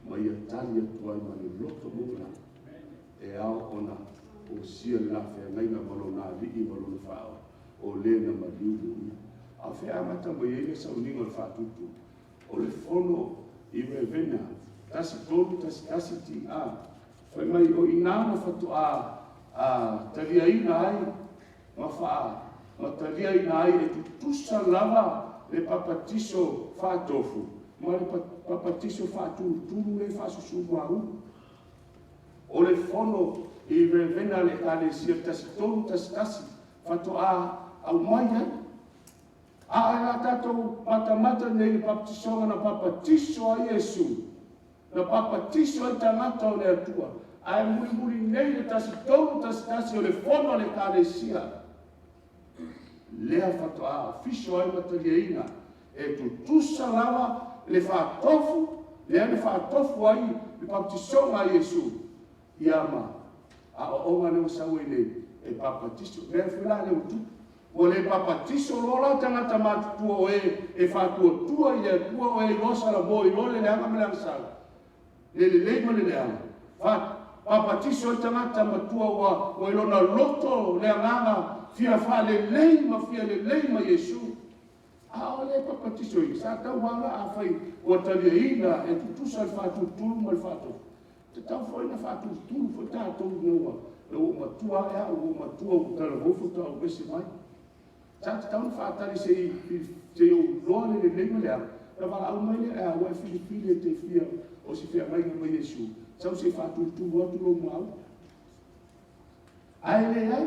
ma ia tali atuai ma le loto mōna, e ao ona o sia le la whiangaina, malona ri, malona whaao, o le na mariulu a fe amata mai ele sauninga le whatutu o le fono I vena tasi tolu tasi ti a fai mai o inana whatu a taliaina ai ma wha ma taliaina ai e tutusa lava le papatiso whatofu ma le papatiso whatuturu le whasusumu au o le fono I vena le kalesia tasi tolu tasi whatu au mai ai. A tātou mata nei le baptisonga na papatiso a Iesu. Na papatiso ai tangata o le atua. Ai muri nei le tasi tasi o le fono le kalesia. Lea whatoa fiso ai mataliaina. E tutusa lava le whatofu. Lea le whatofu ai le baptisonga a Iesu. Iama. A o onga leo sawe nei. E papatiso. Lea whila leo tupu. O le papatiso lola tangata matutua o e whatuatua I le atua o e losa la mo I lole le anga mele sala. Le leima le anga. Papatiso I tangata matua o e lona loto le anga fia le leima Iesu. A o le papatiso I sa tau wanga a whai o taliaina e tutusa le whatutulu ma le whatu. Te tau whai na whatutulu whai tātou noa. o matua ea o matua o tala hofu ta o besi mai tata tau whaatari se o loa le lema lea na wala au mai lea ea wai Filipine te fia o si fia mai mai Yesu sau se whaatutu watu lo mau ai le ai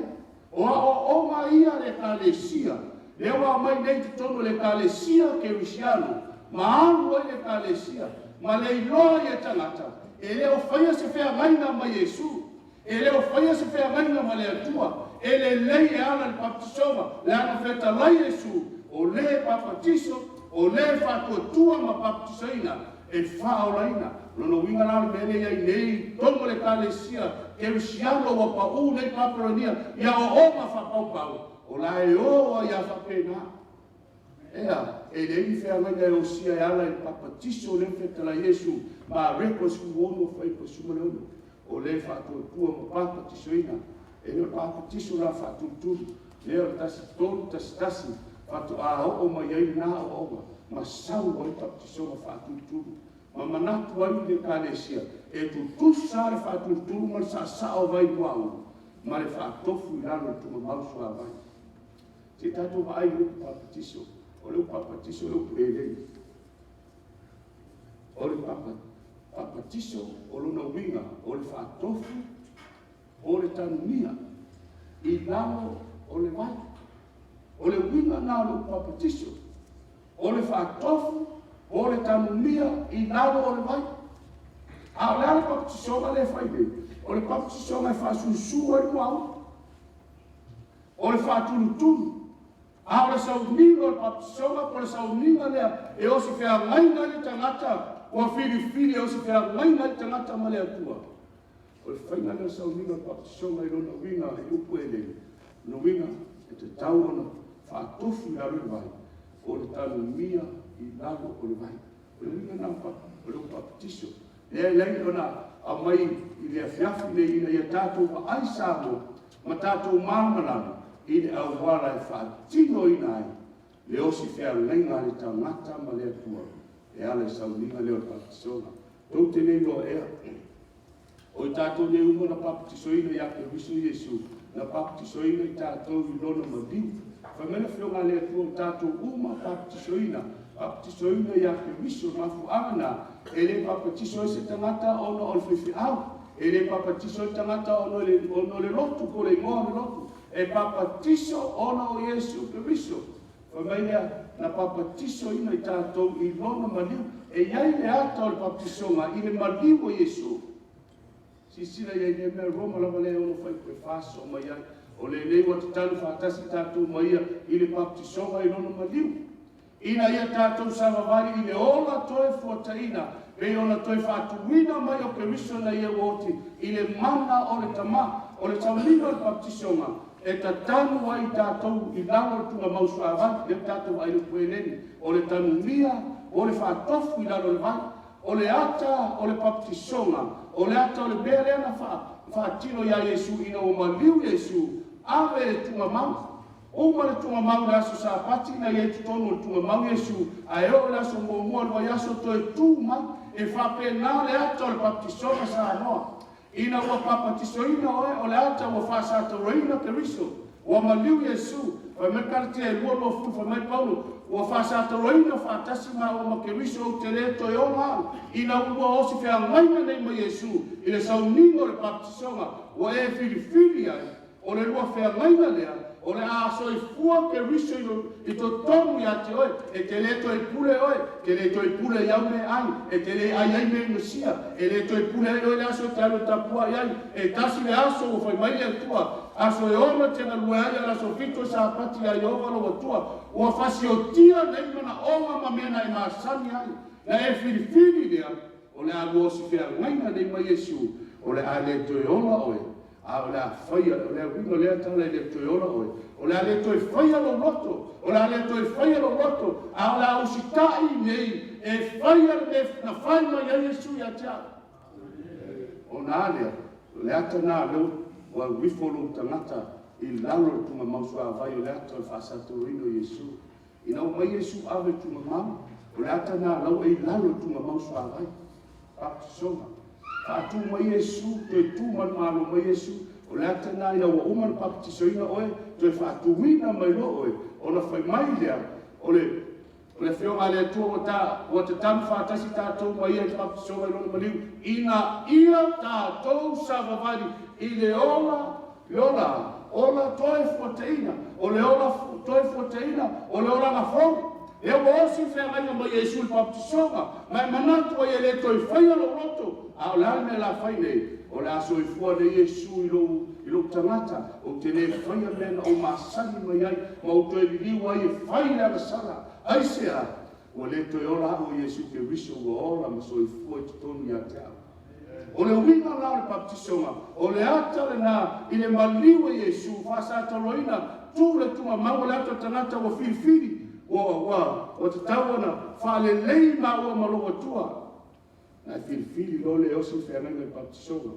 o mai ia le kalesia le wa mai nei te tono le kalesia ke usiano ma alu ai le kalesia ma le iloa ia tangata e le o whaia se fia mai na mai Yesu e le o whaia se whea maina ma le atua, e le lei e ala le papatisoma, le ana wheta lai Yesu, o le papatiso, o le whatuatua ma papatisoina, e whaolaina, lono winga nao le mele iai nei, tongo le kalesia, ke usiano wa pau nei paparania, ia o oma whapaupau, o la e oa ia whapena. Ea, e le i whea maina e o sia e ala e papatiso le wheta lai Yesu, ma rekos kuono whai pasuma le ono. O le whaatuatua ma papatisoina, e le papatiso la whaatuturu, le o tasi tonu tasi, whaatu a o ma iai nā o oma, ma sau o i papatiso ma whaatuturu, ma manatu ai le kalesia, e tu tusa le whaatuturu ma sa sao vai wau, ma le whaatofu i lalo tu ma mausu a vai. Te tato wa ai le papatiso, o le papatiso le upuelei, o le papatiso o lona winga o le whaatofu o le tanumia i lalo o le vai o le winga na o le papatiso o le whaatofu o le tanumia i lalo o le vai a o le ale papatiso ma le whaide o le papatiso ma e whaasusu e muau o le whaatulutulu a o le sauninga o le papatiso ma po le sauninga lea e o si whea ngaina le tangata o Filipine o se fea mai mai tangata ma le atua. O le whainga lea sauninga papatisonga i lona winga e upu e lei. No winga e te tau ona whaatofu i aro i vai. O le tanu mia i lago o le vai. O le winga nā o le papatiso. Lea lei ona a mai i le afiafi le ina ia tātou wa ai sāmo ma tātou māmanana i le au wala e whaatino ina ai. Le osi fea lenga le tangata ma le atua. E ala e sauninga leo papatisonga. Tau te nei loa ea. O i tātou ne unga na papatisoina i ake wiso Yesu. Na papatisoina i tātou i lona madiu. Whamena whionga lea tua tātou uma papatisoina. Papatisoina i ake wiso mafu ana. E le papatiso e se tangata ono o le whiwhi au. E le papatiso e tangata ono le lotu ko le ingoa le lotu. E papatiso ono o Yesu ke wiso. Whamena na papatiso ina i tātou i lona maliu, e iai le ata o le papatisonga i le maliu o Yesu. Sisira iai le mea Roma lava lea ono whai koe whaso mai ai, o le lei wa te tanu whaatasi tātou maia i le papatisonga i lona maliu. Ina ia tātou savavali i le ola toe fuataina, pe ona toe whaatuina mai o ke miso na ia woti, i le mana o le tama, o le taulina o le papatisonga, e ta tanu ai tātou i lalo tunga mausu avanti, le tātou ai le pueleni, o le tanu mia, o le whaatofu i lalo le vai, o le ata, o le papatisonga, o le ata, o le bereana whaatino ia Yesu, ina o maliu Yesu, ave le tunga mau. Uma le tunga mau le aso sa pati na ye tutono le tunga mau Yesu, a e o le aso mua le vai aso to e tu mai, e whapena le ata o le papatisonga sa anoa. Ina ua papatisoina o le ata ua whasātoroina ke riso. Ua maliu Yesu, wai merkarte e lua lo fu, wai mai Paulo, ua whasātoroina whātasi ma ua ke riso o te leto e o ngāu. Ina ua osi whea ngaina nei ma Yesu, i le sauningo le papatisonga, ua e Filipine ai, o le lua whea ngaina lea, o le aso i fua ke riso i to tomu ia te oe, e te leto i pule oe, ke leto i pule iau me ai, e te le ai ai me Mesia, e leto i pule oe le aso te alo tapua iai, e tasi le aso o fai mai le tua, aso e ona te na lue ai ala so fito sa pati ai ova lo tua, ua fasi o tia nei mana onga ma mena i maasani ai, na e Filipine lea, o le alu osi fea ngaina nei ma Yesu, o le a leto i ola oe, a o le a whaia, o le a wingo lea tala i leto i ola oe, o le a leto i whaia lo loto, o le a leto i whaia lo loto, a o le a usitai nei, e whaia na whaima ia Yesu ia tia. O na alea, o le ata na leo, wa wifolo tangata, i lalo tunga mausu a vai, o le ata o whasatorino Yesu. Ina o mai Yesu ave tunga mau, o le ata na lau e lalo tunga mausu a vai. Papatisonga. Atu mai Yesu, te tu man malo mai Yesu, o le atana ina ua uma na papatisoina oe toe faatuina mai lo oe ona fai mai lea o le feoga le atua ua tatanu faatasi tatou mai ia i papatisoga i lona maliu ina ia tatou savavali i le ola toe fuataina o le ola toe fuataina o le ola gafou e ua osi feagaiga mai iesu i papatisoga mai manatu ai e lē toe faia lo roto a o le ale mea lafai nei o le asoifua le iesu i lou tagata o te lē faia mea na o masani mai ai ma o toe liliu ai e fai le agasala ai sea ua lē toe ola a'u o iesu keriso ua ola ma soifua i totonu iā te ao o le uiga la o le papatisoga o le ata lenā i le maliu e iesu fa'asataloina tu le tugamau o le ata tagata ua filifili ua tatau ona fa'alelei maua ma lou atua na filifili lo le osi feagaiga i papatisoga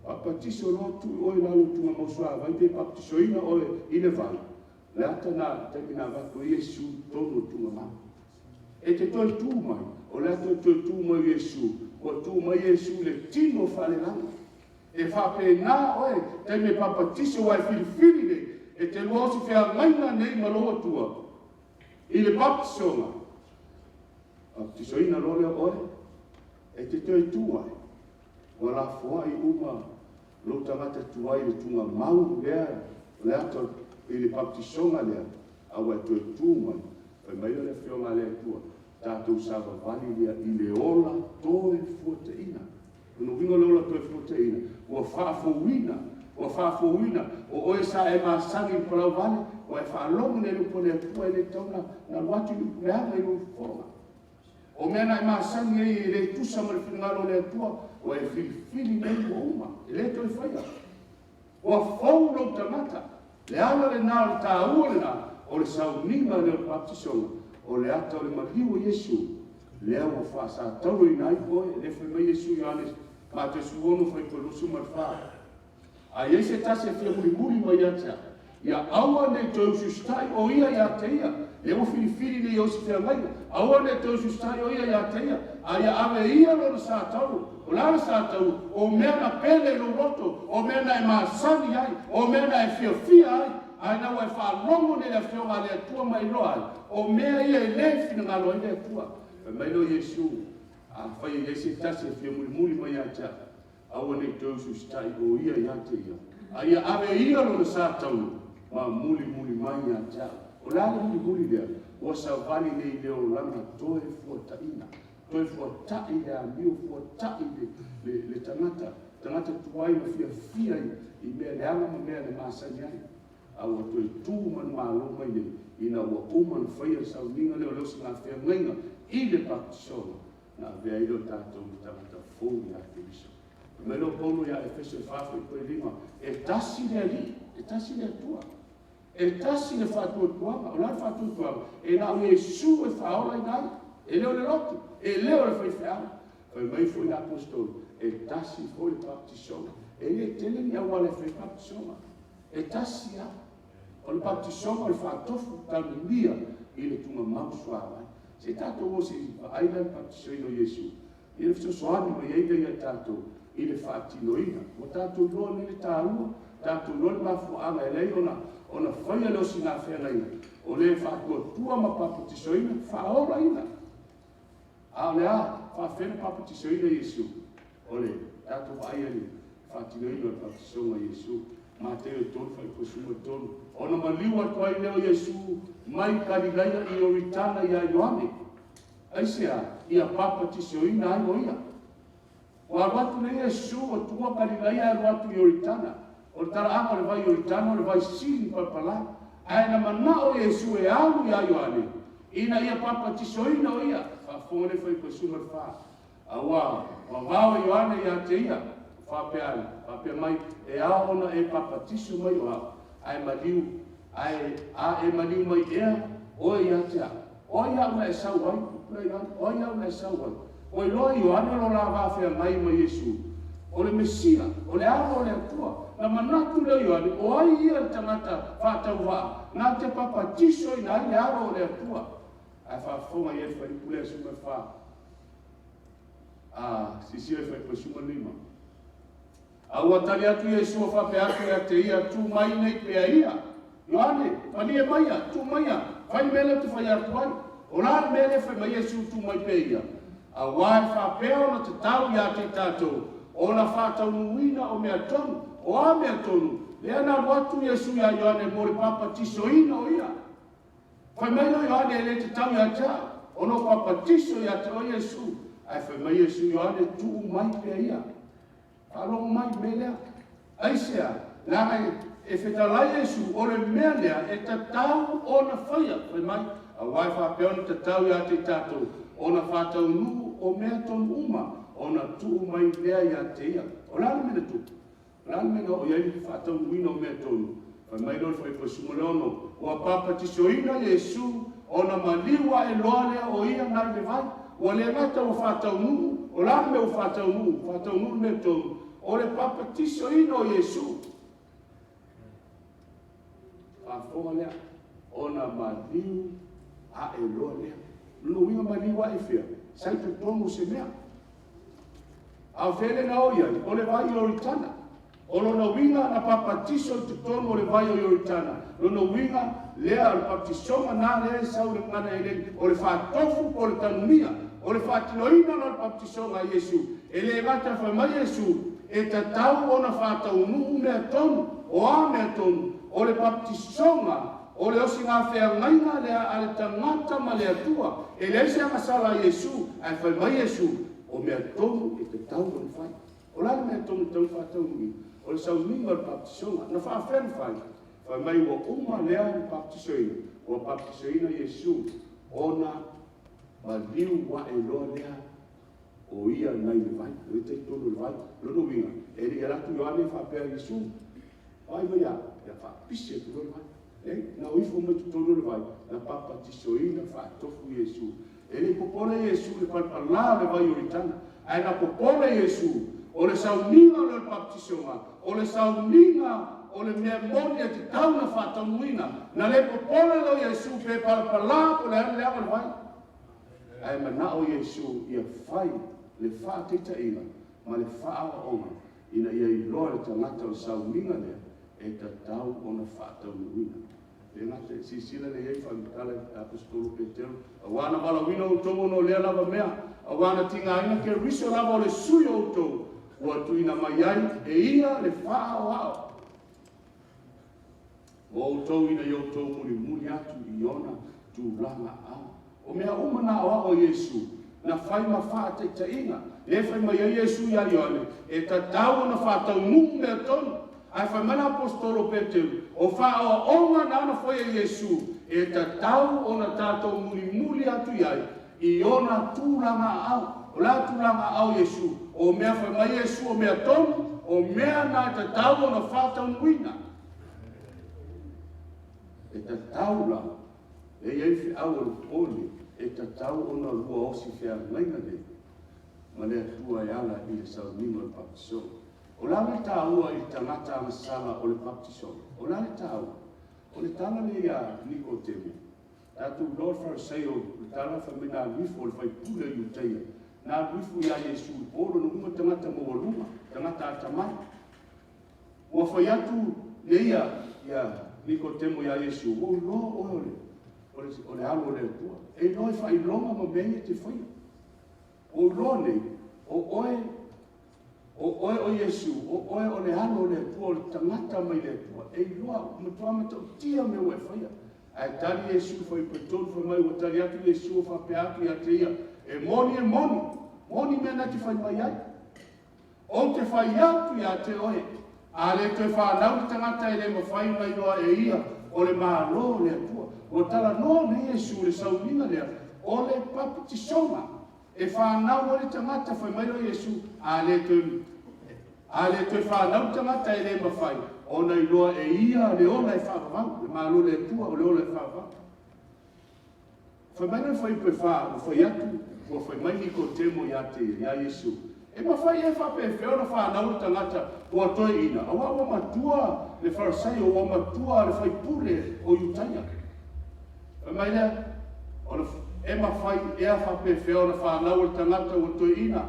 papatiso lotu oe lalo tugamau suavai pe papatisoina oe i le vai le ata na taimina avako iesu tonu tugamau e te toe tu mai o le ata toe tu mai iesu ua tu mai iesu le tino fa'alelaga e fa'apena oe taime papatiso ua e filifili nei e te lua osi feagaiga nei ma lou atua i le papatisoga papatisoina lo lea oe e te toe tu ai ua lafo ai uma lou tagata tu ai le tugamau lea le ata i le papatisoga lea aua e toe tu mai fai mai o le feoga le atua tatou savavali lea i le ola toe fuataina unuiga le ola toe fuataina ua fa'afouina o oe sa e masagi i palau vale ua e fa'alogo nei lupo le atua e le tauna na luatu i lupuleaga i lou fofoga o mea na e masagi ai e lē tusa ma le finagalo le atua ua e filifili nei ua uma e lē toe faia ua fou lou tagata le ala lenā o le tāua lenā o le sauniga le papatisoga o le ata o le maliu o iesu lea ua fa'asataloina ai oe le fai mai iesu ioanes matesuonu faipolusu ma le fā aiai se tasi e fia mulimuli mai ata ia aua nei toe usustai o ia iā te ia le ua filifili nei osi feagaiga aua nei toe usustai o ia iā te ia aia ave ia lona sataulu o lana sataulu o mea na pele lo roto o mea na e masani ai o mea na e fiafia ai aina ua e fa'alogo nei le afeoga le atua mai loa ai o mea ia e lē finagalo ai le atua mai lo iesu afai iai se tasi e fia mulimuli mai ata aua nei toe usustai o ia iā te ia aia ave ia lona sataulu ma mulimuli mai iā te ao o la le mulimuli lea ua savali nei le olaga toe fuataina toe fuata'i le amiu fuata'i le tagata tuai ma fiafia i mea leaga ma mea le masani ai aua toe tu ma na mālō mai nei ina ua uma na faia sauniga lea o le osi gafeagaiga i le papatisoga na avea ai lo tatou tagata fou iā keriso mai lo polo ia efeso e fa'afaipoelima e tasi le ali'i e tasi le atua e tasi le fa'atuatuaga o la le fa'atuatuaga e na o iesu e fa'aola ina ai e leo le lotu e leo le faifeaga fai mai foi le apostolo e tasi foi le papatisoga e lē telegi aua le fai papatisoga e tasi a o le papatisoga o le fa'atofu talulia i le tugamau suavai se tatou o se va'ai le papatisoina o iesu i le fesoasoani mai ai leia tatou i le fa'atinoina ua tatou loa nei le tālua tatou loa le mafua'aga e lei ona faia le osi gafeagaiga o lē fa'atuatua ma papatisoina fa'aolaina a o le a fa'afena papatisoina iesu o le tatou va'ai ali fa'atinoina o le papatisoga iesu mateo tolu fa'aiposuma tolu ona maliu atu ai lea o iesu mai kalilaia i oritana iā ioane aisea ia papatisoina ai o ia ua alu atu le iesu o tua kalilaia alu atu i oritana o le tala'aga o le vai oritana o le vai sili palapala ae na mana'o iesu e alu iā ioane ina ia papatisoina o ia fa'afoga le faiposuma le fā aua vavao e ioane iā te ia fa'apea mai e a ona e papatiso mai o a ae maliu e maliu mai ea oe iā te a oe ia una e sau ai oe ia una e sau ai o loa ioane lo la gafeagai ma iesu o le mesia o le ava o le atua na manatu le ioane o ai ia le tagata fa'atauva'a na te papatiso ina ai le ava o le atua ae fa'afoga ia le failipulea suma fā sisia e faiposuma lima Aua tali atu Yesu whape atu e te ia tu mai nei pea ia. Ioane, pania maia, tu maia, whai mele tu whai atu ai. O rār mele whai mai Yesu tu mai pea ia. A wai whapea ona te tau ia te tātou. O na whātau nuina o mea tonu, o a mea tonu. Lea nā watu Yesu ia Ioane mo le papa tiso ina o ia. Whai mai no Ioane e le te tau ia tā. O no papa tiso ia te o Yesu. Ai whai mai Yesu Ioane tu mai pea ia. Alo mai melea. Aisea, nāngai e whetalai Yesu o le mea lea e tatau ona whaia. Whai mai, a wai whapeona tatau ia te tātou. Ona whātau nuu o mea tonu uma. Ona tuu mai lea ia te ia. O lana mena tu. Lana mena o iai whātau nuina o mea tonu. Whai mai lor whai pasumoleono. O a papa tisoina Yesu. Ona maliwa e loa lea o ia nai le vai. O le ngata o whātau nuu. O lana me o whātau nuu. Whātau nuu mea tonu. O le papa tiso ino o Yesu. Whāwhonga lea. Ona maliu a e loa lea. Luno winga maliu a e whia. Sai tu tongu se mea. A whele na o iai. O le vai o ritana. O lona winga na papa tiso tu tongu o le vai o ritana. Lona winga lea o papa tisonga na lea sau le ngana e le. O le whātofu o le tanumia. O le whātinoina na le papa tisonga Yesu. E le ngata whai mai Yesu. E tatau ona whātau nuu mea tonu, o a mea tonu, o le baptisonga, o le osi ngā whea ngainga lea a le tangata ma le atua, e le ese angasala Yesu, ai whai mai Yesu, o mea tonu e tatau ona whai. O lana mea tonu tau whātau nui, o le sau ninga le baptisonga, na whaafena whai, whai mai wa uma lea le baptisoina, o baptisoina Yesu, ona maliu wa e loa lea, o ia nai le vai, o te tonu le vai, lono winga, e ri alatu Ioane whapea Yesu, vai mai a, ia whapise e tonu le vai, na uifo mai tu tonu le vai, na papa tisoina whatofu Yesu, e ri popole Yesu le palpala le vai o ritana, ai na popole Yesu, o le sauninga le baptisonga, o le sauninga, o le mea moni e te tau na whatamuina, na le popole lo Yesu pe palpala po le ane le ama le vai, ai mana o Yesu ia whai, le whaatita ina, ma le whaawa onga, ina ia I loa le tangata o sauninga lea, e tatau ona whaatau nuina. E ngata e sisila le iei whamitala apostolo Petero, a wana malawina o tongo no lea lava mea, a wana tinga ina ke riso lava o le sui o tongo, ua tuina mai ai, e ia le whaawao. O tongo ina I o tongo muli atu I ona tu langa au. O mea umana o Yesu, na whai ma whaataita inga. E whai mai a Yesu ia Ioane. E tatau na whaatau nungu mea tonu. Ai whai mana apostolo Petero. O wha o onga na ana whai a Yesu. E tatau o na tātou muli atu iai. I ona tūranga au. O la tūranga au Yesu. O mea whai mai Yesu o mea tonu. O mea na tatau o na whaatau nuina. E tatau la. E iei whi au o le pole. E tatau ona lua osi FEAGAIGA NEI. Ma le atua e ala I le sauninga o le baptiso. O la le tāua I tangata angasala o le baptiso. O la le tāua. O le tala le ia Nikotemo. Tātou Lord Fariseo, le tala whamina wifo le whaipule I uteia. Nā wifo ia Yesu I polo no uma tangata mo waluma. Tangata atamai. Ua whai atu le ia Nikotemo ia Yesu. O lo ole. O le alo le atua. E noi whai longa ma mei te whai. O lo nei, o oe o Yesu, o oe o le alo le atua, o le tangata mai le atua. E loa, matua matau tia me ue whai. Ai tali Yesu whai petonu whai mai, o tali atu Yesu o whape atu ia te ia. E moni. Moni mea na te whai mai ai. O te whai atu ia te oe. A le te whanau tangata e le mawhai mai loa e ia. O le malo le atua. O tala no ne Yesu le sauninga lea. O le papitisonga. E whanau o le tangata whai mai loa Yesu. A le te whanau tangata e le mawhai. O nei loa e ia le ola e whakavang. Le malo le atua o le ola e whakavang. Whai mai loa whai pe wha. O whai atu. O whai mai Nikotemo ia te ia Yesu. E mawhai e whape e whiona whanau tangata o atoe ina. Awa o matua le Fariseo o matua le whaipule o Iutaia. E mai lea, e mawhai e a whape e whiona whanau le tangata o atoe ina.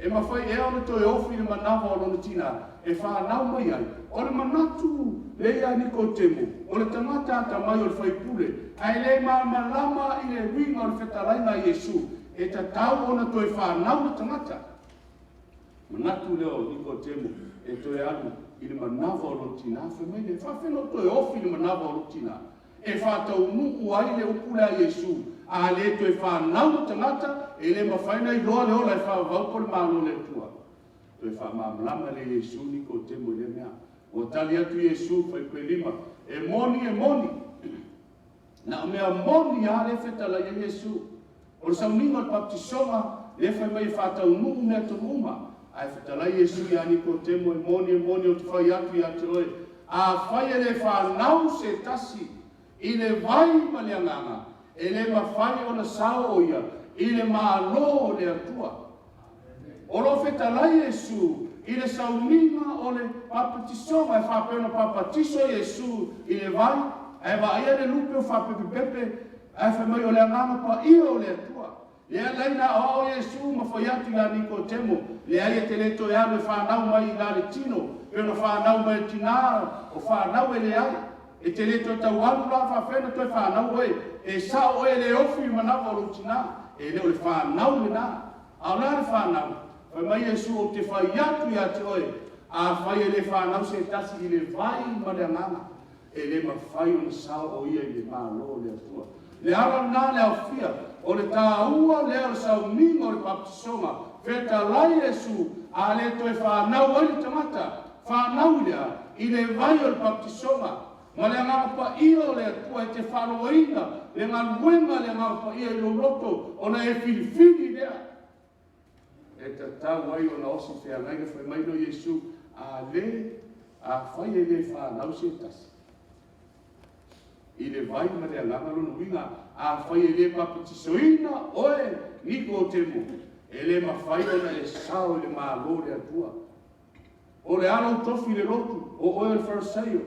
e mawhai e ona toi ofi le manawa o lona tina, e whanau mai ai. O le manatu le ia Nikodemo, o le tangata ata mai o le whaipule, ai le malama i le winga o le whetaraina Iesu, e tatau ona toi whanau le tangata. Manatu leo Nikodemo, e toi anu i le manawa o lona tina, whamai le whawheno toi ofi le manawa o lona tina, e whatau nuku ai le upule a Iesu, a le toi whanau tangata, e le mawhaina i loa leo lai whawau ko le malo le tua. Toi whamamlama le Iesu Nikodemo le mea. O tali atu Iesu whai koe lima, e moni. Na o mea moni a le whetala i Iesu. O le sauninga le baptisonga, le whai mai whatau nuku mea to uma. Ai whetala i Iesu i a Nikodemo e moni o te whai atu i ate oe. A whai e le whanau se tasi, i le vai ma le anganga, e le mawhai o na sao o ia, i le maalo o le atua. O lo whetalai Iesu, i le sauninga o le papatisonga, e whapena papatiso Iesu i le vai, e waia le lupe o whapepepepe, e whamai o le anganga pa ia o le atua. Lea leina o Iesu ma whaiatu i a Nikodemo, lea ia te leto e anu e whanau mai i la le tino, pena whanau mai tina, o whanau e le ai. E te leto tau anu la whawhena toi whanau oe, e sao oe le ofi manawa o tina, e leo le whanau le nā. Au la le whanau, whai mai Iesu o te whai atu i ate oe, a whai e le whanau se tasi i le vai ma le anganga, e le ma whai o na sao o ia i le mālo le atua. Le ala nā le au fia, o le tāua leo le sau minga o le baptisonga, wheta lai Iesu, a le toi whanau oe le tamata, whanau lea, i le vai o le baptisonga, ma le ngā pa ia o le atua e te whaloina, le ngā luenga le ngā pa ia i lo roto, o na e whiwhiwi lea. E ta tau ai o na osi whea ngai whai maino Iesu, a le, a whai e le whanau se tasi. I le vai ma le alanga lono winga, a whai e le papatisoina, oe, Nikodemo, e le ma whai o na e sao le mālo le atua. O le alo tofi le lotu, o oe le Farisaio,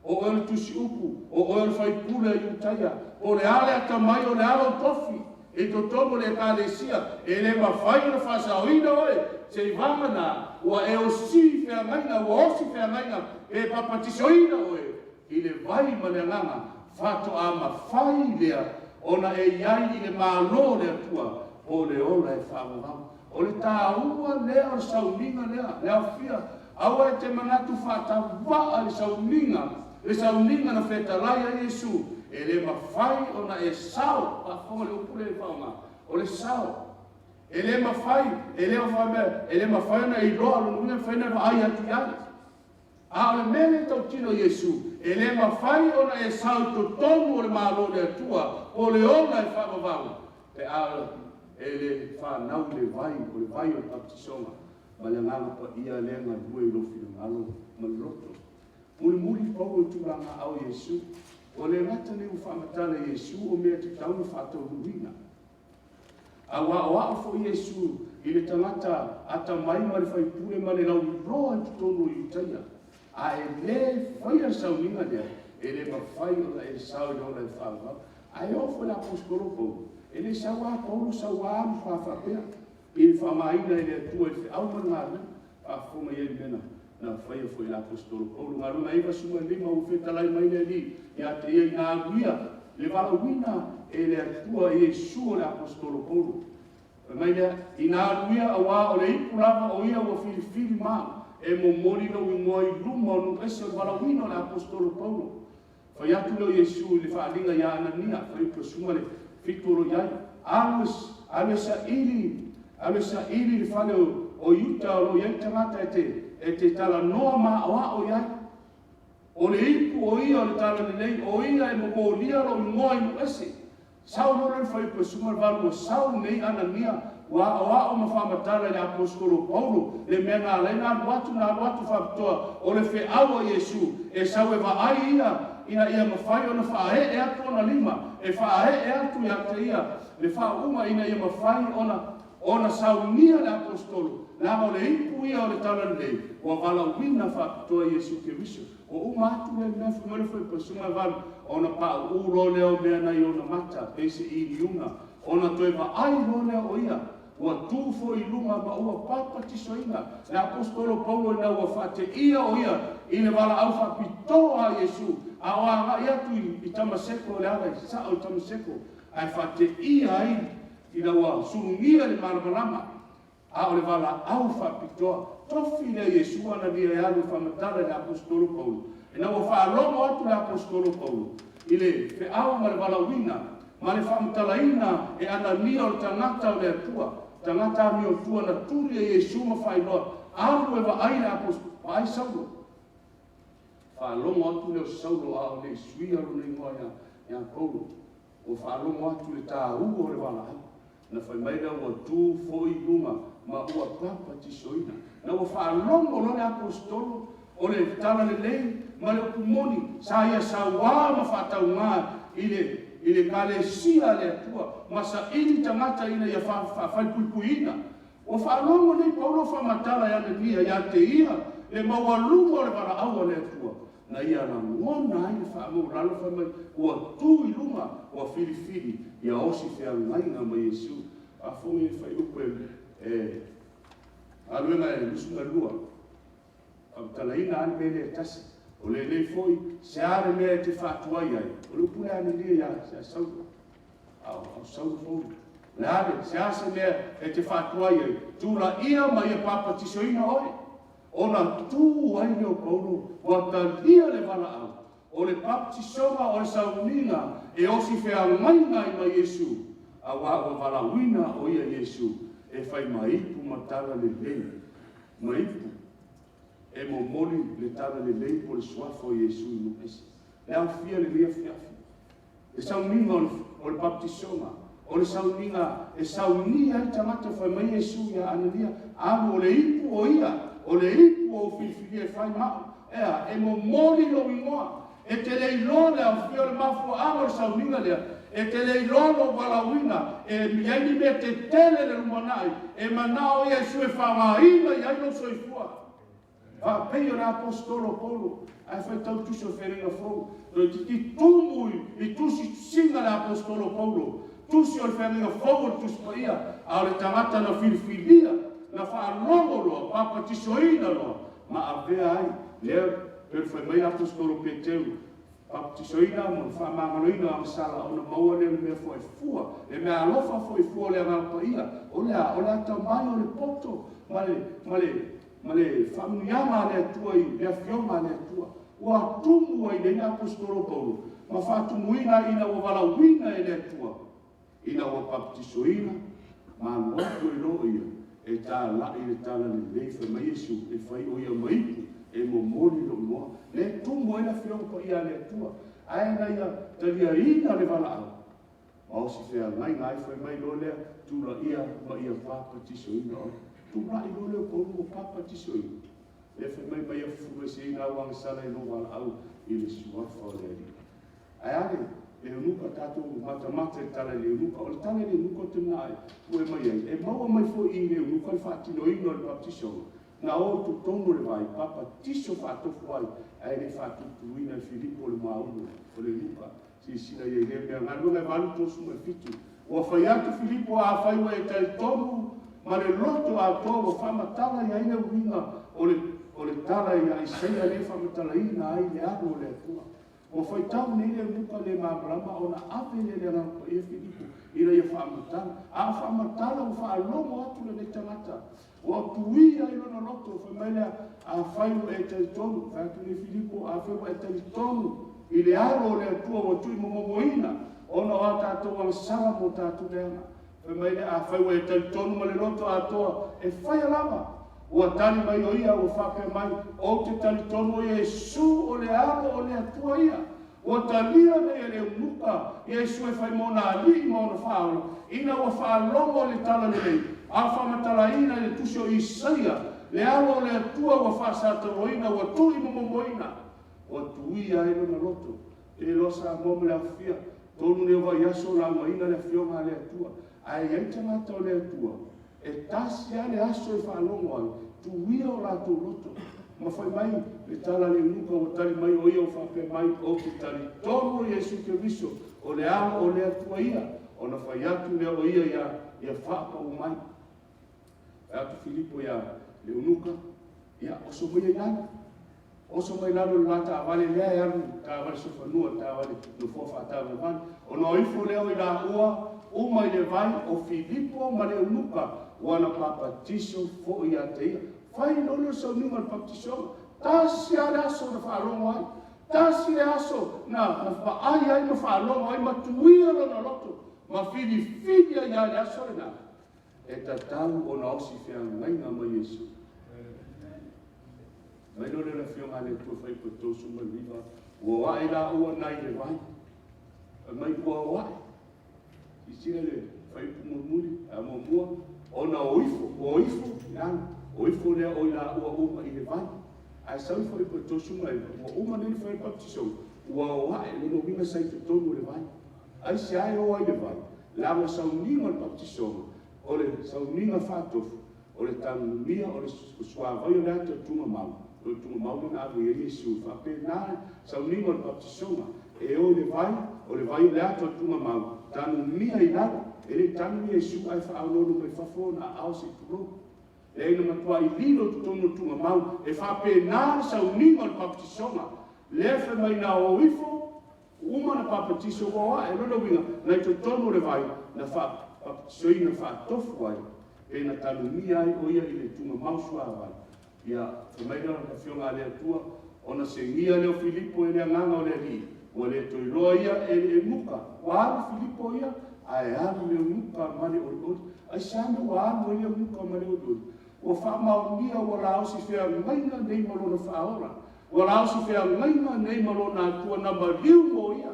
o oe le tusi upu, o oe le whaipule i utaia, o le ale ata mai o le alo tofi, e to tomo le kalesia, e le mawhai na whasaoina oe, se i wangana, ua e osi whea ngaina, ua osi whea ngaina, e papatisoina oe, i le vai ma le nganga, whato a mawhai lea, ona e iai i le mālo le atua, o le ola e whamau. O le tāua lea o le sauninga lea, lea fia, aua e te manatu whatawaa le sauninga na whetalai a Iesu, e le mawhai o na e sao, a whonga le upule e whaonga, o le sao. E le mawhai, e le mawhai na i roa lo nunga whaina wa ai atu iai. A o le mele tau tino Iesu, e le mawhai o na e sao to tomu o le malo le atua, o le ona e whamawau. Pe a e le whanau le vai, o le vai o le baptisonga, ma le nganga pa ia lenga due i lofi le ngalo, ma le roto. Muri pau e tūranga au Iesu, o le ngata ne u whamatala Iesu o mea te tauna whatau ruina. A wa o fo Iesu i le tangata ata mai ma le whaipure ma le lau roa i tono i utaia. A e le whaia sauninga lea, e le mawhai o la e sau i ola e whaava. A e ofo le apostolo pou, e le sawa Paulo sawa amu whawhapea. I le whamaina e le atua e au manana, a whonga i e mena. Na whaia foi la apostolo Paulo. Ngā runga iwa suma lima u whetalai mai le li. Ia te ia i ngā aguia. Le walawina e le atua e Iesu o le apostolo Paulo. Mai lea, i ngā aguia a wā o le ipu lava o ia o whiri maa. E mo mori no i ngoi luma o nung ese o walawina o le apostolo Paulo. Whai atu leo Iesu le whaalinga ia anania. Whai upa suma le whitoro iai. Ame sa iri le whale o iuta o lo iai tangata e te tala noa maa o iai. O le ipu o ia o le tala nei, o ia e mo lia lo ngoi mo ese. Sau no le whai upa suma le walu o sau nei anania. Wa o ma whamatala le apostolo Paulo, le mea ngā leina watu whapitoa o le whe awa Iesu, e sau e waai ina ia mawhai o na whaahe e atu o na lima, e whaahe e atu i ate ia, le whauma ina ia mawhai o na saunia le apostolo, la o le ipu ia o le tala nei, o wala wina whapitoa Iesu ke viso, o umatu le mea whamare whai pasuma walu, o na pa uro leo mea nei o na mata, pese i niunga, o na toi waai lo leo o ia, ua tu fo I lunga ma ua papa tisoina. Le apostolo Paulo ina ua whate ia o ia I le wala au whapitoa a Yesu. A oa ngai atu I tamaseko le ala I sao I tamaseko. Ai whate ia ai ina ua sungia le malamalama. A o le wala au whapitoa. Tofi le Yesu ana nia e alu whamatara le apostolo Paulo. Ina ua whaalomo atu le apostolo Paulo. I le whiawa ma le wala wina. Ma le whamatalaina e ana nia o le tangata o le atua. Tangata mi o tua na turi e Yesu ma whainoa. Alu e wa ai le apostolo. Wa ai Saulo. Whaalomo atu le o Saulo a o le suia lo nei ngoa ya Paulo. O whaalomo atu le tā ugo o le wala au. Na whai maira ua tū fo I lunga ma ua papa tisoina. Na ua whaalomo lo le apostolo o le tala le lei ma le opumoni. Sa ia sa wā ma whatau ngā I le kalesia le atua. Ma sa ini tangata ina ia whaipuipuina. O whaalomo nei Paulo whamatala ia nia ia te ia le maua lungo le wala aua le atua. Na ia na ngona ai le whaamau ralo whamai ua tū I lunga ua whiriwhiri ia osi whiangainga ma Yesu. A fongi whai upe aluenga e lusunga lua. Talaina ane mele e tasi. O le lei foi se are mea te whatuai ai. O le upule ane lia ia se a Saulo. Au Saulo foi. Le are se ase mea e te whatuai ai. Tūla ia ma ia papa tisoina oi. Ona tū ai leo Paulo. Wa talia le wala au. O le baptisoma o le sauninga e osi whiangainga I ma Yesu. A wa o walawina o ia Yesu. E whai maipu matala le lei. Maipu. E mo moli le tala le lei po le suafo Yesu I nupesi. Le au fia le lia fiafi. E sauninga o le baptisoma. O le sauninga e saunia I tamata whai mai Yesu ia analia. Amu o le ipu o ia. O le ipu o whiwhiri e whai mau. Ea, e mo moli lo ingoa. E te leilo le au fia le mafu amo le sauninga lea. E te leilo lo walawina. E miaini mea te tele le rumanai. E manao ia Yesu e whawaina I aino soifua. Va pei o le apostolo Paulo. Ai whai tau tuso whenenga fau. Roi tiki tumu I tusi singa le apostolo Paulo. Tusi o le whenenga fau o tusi pa ia. A le tangata na whiriwhiria. Na whaalomo loa. Papa tisoina loa. Ma avea ai. Lea, per whai mai apostolo Peteu. Papa tisoina mo whamanganoina am sala. Ona maua lea le mea fwai fua. Le mea alofa fwai fua lea ngalpa ia. O lea tamai o le poto. Ma le whamuniama le atua I, le awhioma le atua. Ua tumu ai le apostolo Paulo. Ma whatumuina ina ua walawina le atua. Ina ua baptisoina. Ma ngoto I lo ia. E tā lai le tala le leifa ma Yesu. E whai o ia maipu. E mo mori lo moa. Le tumu ai le awhioma pa ia le atua. Aena ia talia ina le wala au. Ma osi whea ngai ngai whai mai lo lea. Tula ia ma ia whapatisoina oi. Tula I lo leo Paulo o papa tisoina. E whai mai a fuwe se ina wang sana I lo wala au I le suafa o le ari. Ai are, e unuka tātou mata e tala le unuka. O le tala le unuka te nai, ue mai ai. E maua mai fo I le unuka I whaatino ino le baptisoma. Na o tu tongo le vai, papa tiso whaatofu ai. Ai le whaatutuina I Filipo le maunu o le unuka. Si sina I le mea ngalunga valu tosu mai fitu. Ua whai atu Filipo a whaiwa e tai tomu. Ma le loto a tō o whamatala I aina uinga o le tala I Isaia le whamatala ina ai le aru o le atua. O whai tau nei le muka le mabrama o na ape le ngampa I Filipo. Ira I whamatala. A whamatala o whaalomo atu le ne tangata. O tuia I lona loto whai mai lea a whaiwa e tai tonu. Whaitu le Filipo a whaiwa e tai tonu. I le aru o le atua o tui momomoina. Ona o tātou ang sara mo tātou leanga. Mai le a whaiwa e tai tonu ma le loto a toa e whai alama. Ua tali mai o ia o whape mai o te tali tonu o Yesu o le aro o le atua ia. Ua talia nei le umuka Yesu e whai mona ali ma ona whaola. Ina ua whaalomo le tala le lei. A whamatala ina le tusi o Isaia. Le aro o le atua ua whasataroina ua tui momomoina. Ua tuia e lona loto. E losa momo le awhia. Tonu ne wa yaso la maina le fionga le atua. Ai ai tangata o le atua. E tasi ale aso e whalongo ai. Tuia o la tō loto. Ma whai mai, le tala le unuka o tali mai o ia o whape mai o te tali. Tono Yesu Keriso o le ao o le atua ia. O na whai atu lea o ia ia whapa o mai. Tatu Filipo ya leunuka ya oso mai nana oso mai lalo lata vale lea ya ta vale sofanua ta vale no fofa ta vale ono ifo leo ila ua uma ile vai o Filipo ma leunuka wana papatiso fo ia te fai no so numa papatiso tasi ala so na falongo ai tasi aso na fa ai no falongo ai matuia na loto ma fili ya aso na e tatau ona osi feagaga mai Iesu mai no le fionga le tu fai po tosu mai viva ua ai la ua nai le vai mai ua isile fai pumuli a momua ona oifo oifo le o la ua uma i le vai ai sau fai po tosu mai uma ni fai baptiso ua le no vinga sai to tonu le vai ai se ai o ai le vai la mo sau ninga baptiso o le sau ninga fatofu o le tanumia o le suavai o le ata tunga mau o tunga mau na ave Iesu fa pena sau ninga baptisonga e o le vai o le ata tunga mau tanumia i nada ele tanu Iesu ai fa aulo mai fa fona au se tulo e ina matua i lino tutono tunga mau e fa pena sau ninga baptisonga le fe mai na o ifo uma na papatiso wa e lo winga na tutono le vai na fa soina fa tofu ai e na tanumia ai o ia i le tunga mau suava ia whamaira na whionga le atua ona se ngia leo Filipo e lea nganga o le ri o le toiloa ia e muka wa alu Filipo ia ai alu leo muka male ori ai same wa alu leo muka male ori o wha maungia o la ausi whea ngainga nei malona whaora o la ausi whea ngainga nei malona atua na mariu mo ia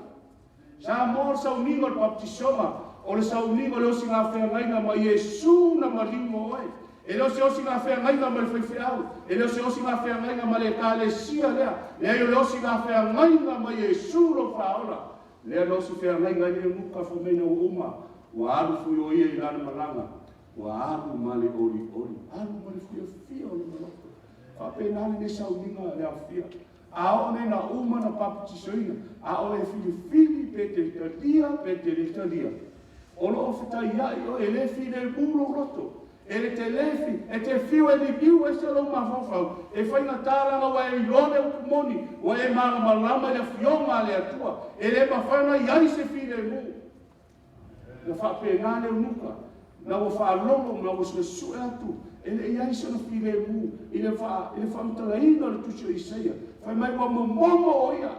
sa mor sa uninga o baptisoma o le sa uninga leo singa whea ngainga ma Iesu na mariu mo ai e leo se osi ngā whea ngainga ma le whaiwheau, e leo se osi ngā whea ngainga ma le kālesia lea, leo osi ngā whea ngainga ma Iesu lo whaora, leo osi whea ngainga i le muka whameina o uma, wa alu fui o ia i lana malanga, wa alu ma le ori, alu ma le fia o le maloko, whapenani ne sauninga lea fia, a o ne na uma na papatisoina, a o le fili pe te talia, o lo ofita iai o ele file muro roto, ele te lefi, e te fiu e li biu e se lo mafofau, e fai na taranga wa e ilone o kumoni, wa e mara malama le fionga le atua, e le mafana iai se file mu. Na fa penale unuka, na wa fa longo, na wa se sue atu, e le iai se no file mu, e le fa mtalaina le tusio Isaia, fai mai wa momo o ia.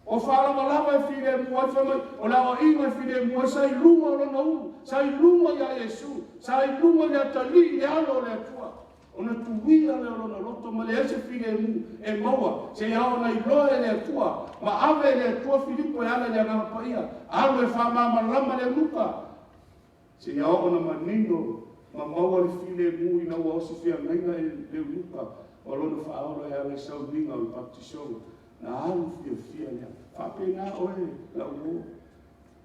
O fala malama e file mu, o la inga e file mu, sa i lunga o lona u, sa i lunga ya Iesu, sa i lunga ya tali, le alo le atua. O na tuwia le lona loto, ma le ese file mu, e maua, se iao na iloe le atua, ma ave le atua Filipo e ala le angapa ia, alo e whama malama le nuka. Se iao na manino, ma maua le file mu, ina ua osi fia ngainga le nuka, o lona whaola e ala sau ninga o baptisonga. Na alu fia lea, whapena oe la uo.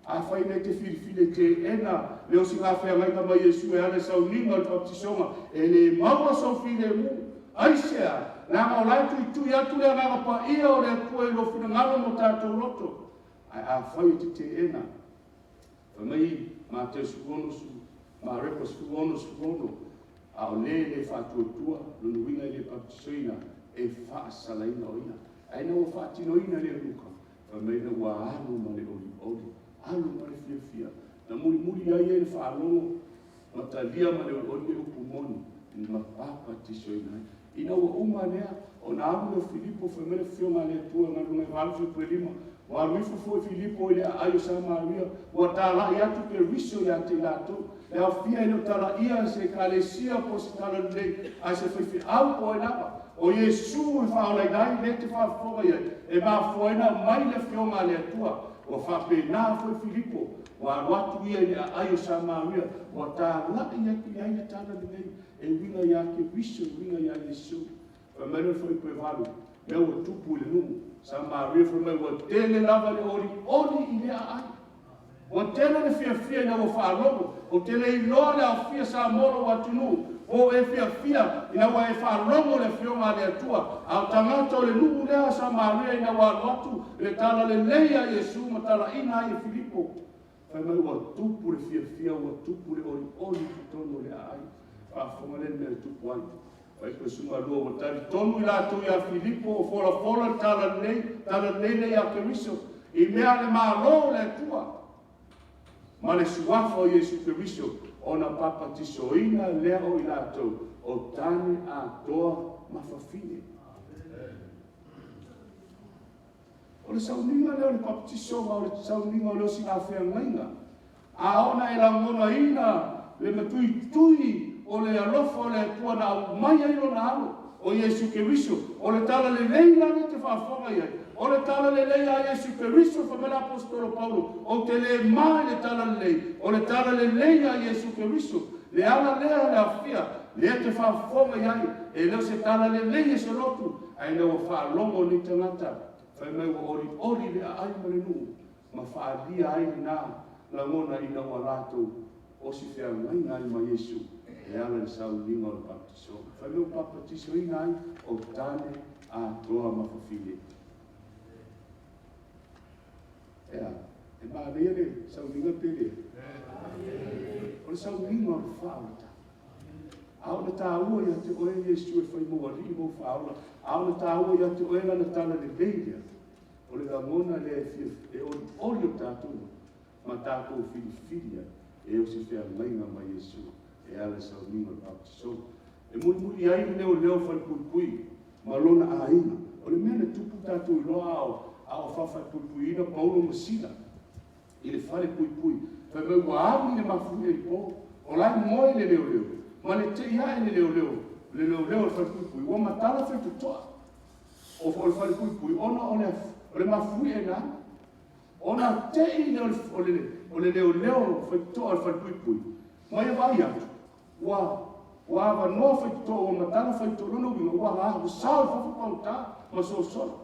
A whai nei te whiriwhire te ena, leo si ngā whea ngainga mai Iesu e ana sau ninga o baptisonga, e le maua sau whire mu. Aisea, nā ngā lai tui atu lea ngā pa ia o le atua i lo whina ngalo mo tātou roto. Ai a whai te ena, whamai mā te sugono su, mā repa sugono, a o le whātua lunu winga i le baptisoina, e whaasalaina o ina. Ai na o whaatinoina le ruka, whamai na ua alu ma le ori, alu ma le fia, na muri ai e le whaalongo, ma ta lia ma le ori e upu moni, ma papa tisoina. Ina ua uma lea, o na alu le Filipo, whamai le fionga le atua, ngā runga i walufu e puelima, wa aluifu fu e Filipo i le aio sa Maria, ua tāla i atu ke riso i ate lato, le au fia ino tāla ia se kālesia po se tāla lei, a se whaifi au po e napa. O Iesu e whaolai nai le te whaafonga ia, e mā foena mai le fionga le atua, o whapena fo Filipo, o aruatu ia i aio sa Maria, o tā lai ati ai le tāna nei, e winga ia ke viso, winga ia Iesu. Whamere fo i koe waru, mea ua tupu le numu, sa Maria fo mai ua tele lava le ori i lea ai. O tele le fia na ua whaalogo, o tele i loa le au fia sa moro wa tunu, o e fia ina wa e whaalogo le fionga le atua, au tangata o le numu lea sa Maria ina wa lotu, le tala le leia Iesu ma tala ina i Filipo. Fai mai ua tupu le fia ua tupu le oli tono le ai. Whaafonga le mea tupu ai. Wai koe sunga lua ua tari tonu I lātou ia Filipo o fola tala nei nei a Keriso. I mea le mālo le atua. Ma le suafa o Iesu Keriso ona papatisoina lea o I lātou o tane a toa mawhawhine. O le sauninga leo le papatiso ma o le sauninga o leo si a whea ngainga. A ona e la mona ina le matui o le alofa o le atua na au mai ailo na alo o Iesu Keriso. O le tala le leila le te whaafonga iai. O le tala le leila a Iesu Keriso whamela apostolo Paulo. O te le mai le tala le lei. O le tala le leila a Iesu Keriso. Le ala lea le afia. Le te whaafonga iai. E leo se tala le leila se lotu. Ai leo whaalongo ni tangata. Whai mai wa ori le a ai ma le nuu. Ma whaalia ai na la ngona ina wa lato. O si whea ngai ma Iesu. E ala le sau linga o le baptiso. Whai mai o baptiso ina ai. O tane a toa mawhawhine. Ea, e maarea le saulinga pele. O le saulinga o le whaolata. Ao na tāua ia te oe Iesu e whai mua ri mo whaola. Ao na tāua ia te oe na tala le leia. O le gangona le e oli o tātou. Ma tātou whiriwhiria e o se whea mainga ma Iesu. E ala saulinga o le baptiso. E muri ai leo whai pui. Ma lona a inga. O le mea tupu tātou loa ao. Ao whawhai puipuina Paulo Masina. I le whare pui. Whai mai wa awi le mafuia I po. O lai moe le leo. Ma le te ia le leo. Le leo le whai pui. Wa matala whai tutoa. O le whare pui. Ona o le mafuia na. Ona te I o le leo whai tutoa le whai pui. Ma ia vai atu. Wa awa no whai tutoa. Wa matala whai tutoa. Lono winga. Wa awa sao whawhapauta. Ma so solo.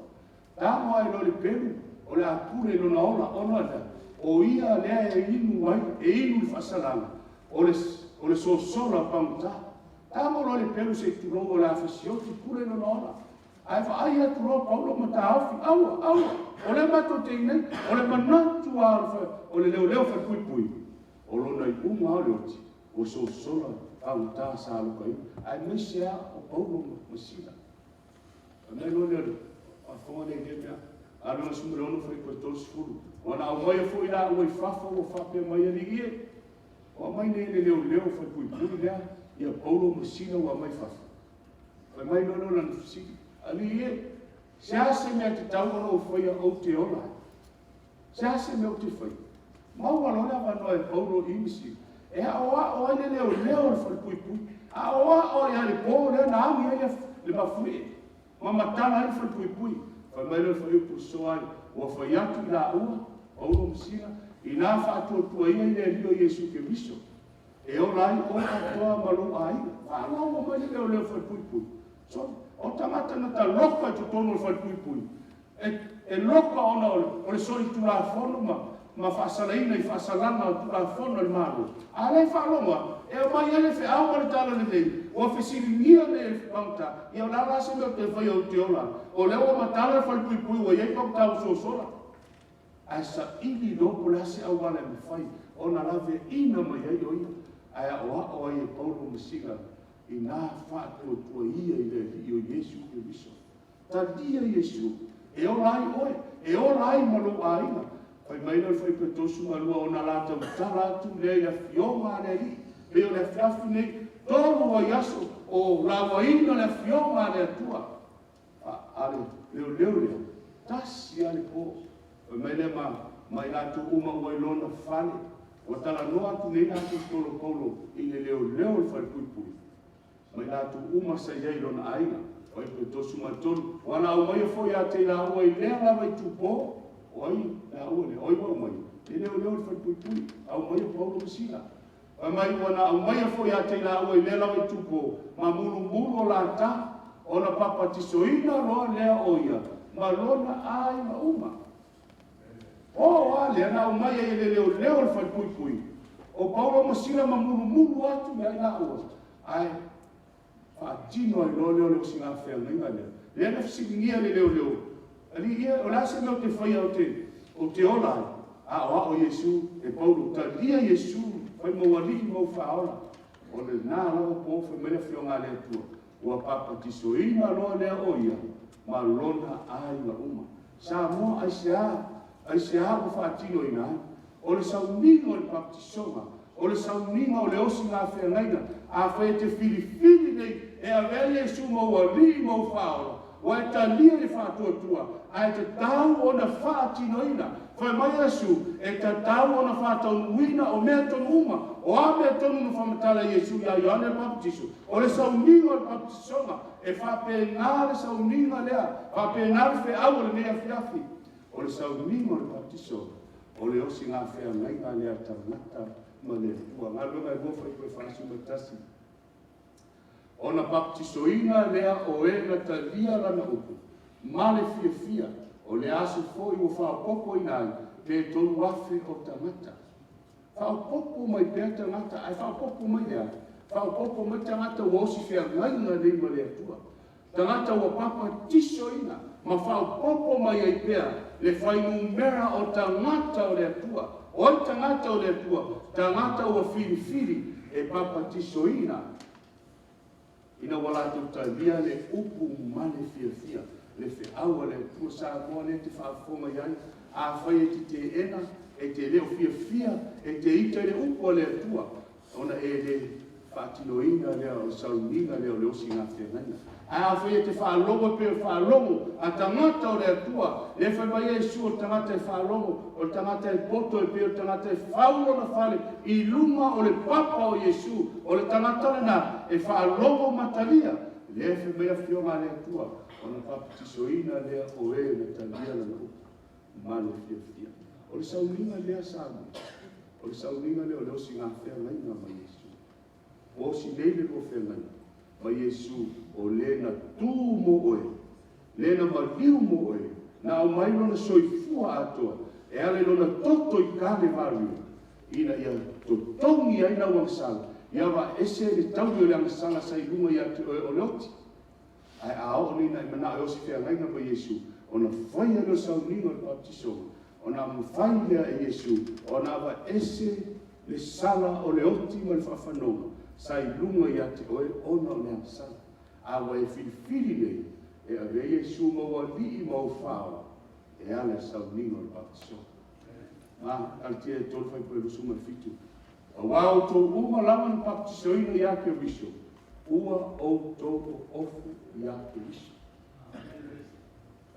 Tamo ai lo le pelu, o le apure lo na ola, ono ada. O ia lea e inu ai, e inu I whasalanga. O le sosola pamta. Tamo lo le pelu se turongo la whasioti, pure lo na ola. Ai wha ai atu lo Paulo mataafi, aua. O le mato te inei, o le manatu o le leo whakui. O lo nei unga o le oti, o sosola pamta sa aluka inu. Ai mesea o Paulo masina. Nei lo leo. A fonga de mea, a no sumrono foi por todos furu. Ona o mai foi lá o fafa o fape mai ali. O mai ne leo foi pui lea e a Paulo Masina o mai fafa. Foi mai no na fisi. Ali se asse me te tau no foi o te ola. Se asse me o te foi. Mau alona va no e Paulo imisi. E a o ne leo foi pui. A o ia le po le na ami ia le mafui. Ma matala ai foi pui. Fa mai le foi por soai. O foi atu la ua. Paulo Masina. I nā whātua ia I le rio Iesu Keriso. E o lai o katoa malo ai. Whanau o mai leo whai pui. So, o tamata na ta loka I tutono whai pui. E loka ona o le sori tu la whono ma whasalaina I whasalanga o tu la whono le maro. A le whalonga, e o mai ele whi awa le tala le nei. O whisiringia le pangta. I o la rasa me o te whai o te ola. O leo o matala whai pui o iei pangta o sosola. Ai sa ili loko le ase au wale me whai. O na lawe ina mai ai o ia. Ai a o ai e Paulo Masina. I nā whātua ia I le rio Iesu Keriso. Ta dia Iesu. E o lai oe. E o lai malo aina. Whai maina whai petosu malua o na lata utara atu le ia fionga le ri. Leo le fiafu nei. Tolo o iaso. O lawa ina le fionga le atua. Ale leo. Tasi ale po. Mele mai latu uma ua ilona whane. Wa tala noa tu nei atu tolo Paulo I le leo le whai pui. Mai latu uma sa iei lona aina. Oi pe tosu matonu. Wana au mai foi a te la ua I lea la mai tupo. Oi la ua le oi wa mai. Le leo le whai pui. Au mai Paulo Masina. Mai wana au mai foi a te la ua I lea la mai tupo. Ma mulu o la ta. Ona papatisoina loa lea oia. Ma lona ai ma uma. O ale ana o mai e leo le whai pui. O Paulo Masina ma mulu atu me ai la ua. Ai tino ai leo o singa whea nenga leo. Lea na fisikingia le leo. Ali ia o la se me o te whai o te ola. o Yesu e Paulo talia Yesu fai mawali mau faola o le na la po fa mele fionga le tu o papa ti soina lo le oia ma lona ai la uma sa mo ai sia ko fa tino ina o le sauninga o le baptisoma o le sauninga o le osi ngā whengaina a whae te whiriwhiri nei e a vele Yesu mawali mau faola o e talia le whātua a e te tau o na whātinoina whae mai Yesu e te tau o na whātaunuina o mea tonu uma o a mea tonu na whamatala Yesu ia Ioane le baptiso o le sauninga o le baptisoma e whapena le sauninga lea whapena le wheau le mea whiafi o le sauninga o le baptiso o le osi ngā whengaina lea taranata ma le tua ngā lunga e gofa i koe whanasu matasi o na baptisoina lea o e na talia lana upu ma le fia o le asu foi o whaopopo inai pe tonu afe o tangata whaopopo mai pe tangata ai whaopopo mai ea whaopopo mai tangata o osi whengaina nei ma le atua tangata o papa tisoina ma whaopopo mai ai pea le whainu mera o tangata o le atua o tangata o le atua tangata o whiriwhiri e papa tisoina ina wala tu talia le upu mane fia le wheaua le atua sa moa le te whaafonga iai a whai e te ena e te leo fia e te ita le upu le atua ona e le whaatinoina leo o sauninga leo le osi ngā whengaina a whai e te whaalongo pe whaalongo a tangata o le atua le whai mai Yesu o tangata e whaalongo o tangata e poto e pe o tangata e whaulo na whale i lunga o le papa o Yesu o le tangata na e whaalongo matalia le whai mai a whionga le atua o na baptisoina lea o e na talia na upu ma le fia o le sauninga lea samu o le sauninga lea o le osi ngā whengaina ma Yesu o osi nei le o whengaina ma Yesu o le na tū mo oe, le na mariu mo oe, na o mai lona soifua atoa, e ale lona toto i kane mariu, ina ia totongi aina wangsala, ia wa ese le tauri o le angasala sa i lunga ia te oe o leoti. Ai a o nina i mana o si whea ngaina ma Yesu, o na whai alo sauninga o baptiso, o na mwhai lea e Yesu, o na wa ese le sala o leoti ma le whawhanonga, sa i lunga ia te oe ona o le angasala. Awa e whiriwhiri nei, e a rei Yesu maua lii mau whao, e ale sauninga o baptiso. Ma, altia e tolu whai koe rusuma fitu. A wao tō uma lama na baptiso ina ia ke wiso, ua o tō ofu ia ke wiso.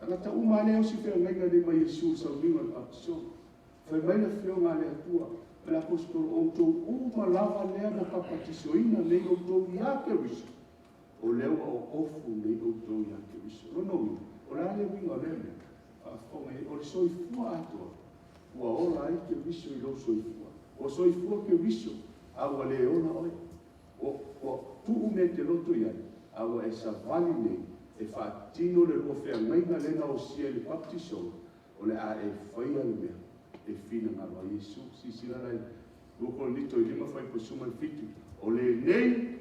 Anata uma ale o si whea ngainga ni ma Yesu sauninga o baptiso. Whai maina whio ngā le atua, me la apostolo o tō uma lama lea na baptiso ina nei o tō ia ke wiso. O leo o ofu nei o tō ia ke wiso. Rono, o le ale winga leme, o le soifua atua, ua ola ai ke wiso i lo soifua. O soifua ke wiso, awa le ona oi. O tuu me te loto iai, awa e savali nei, e whaatino le rua whea ngainga lena o sia le baptiso, o le a e whaia le mea, e whina ngā wa Yesu, sisila rai, loko nito i lima whai po suma fitu, o le nei,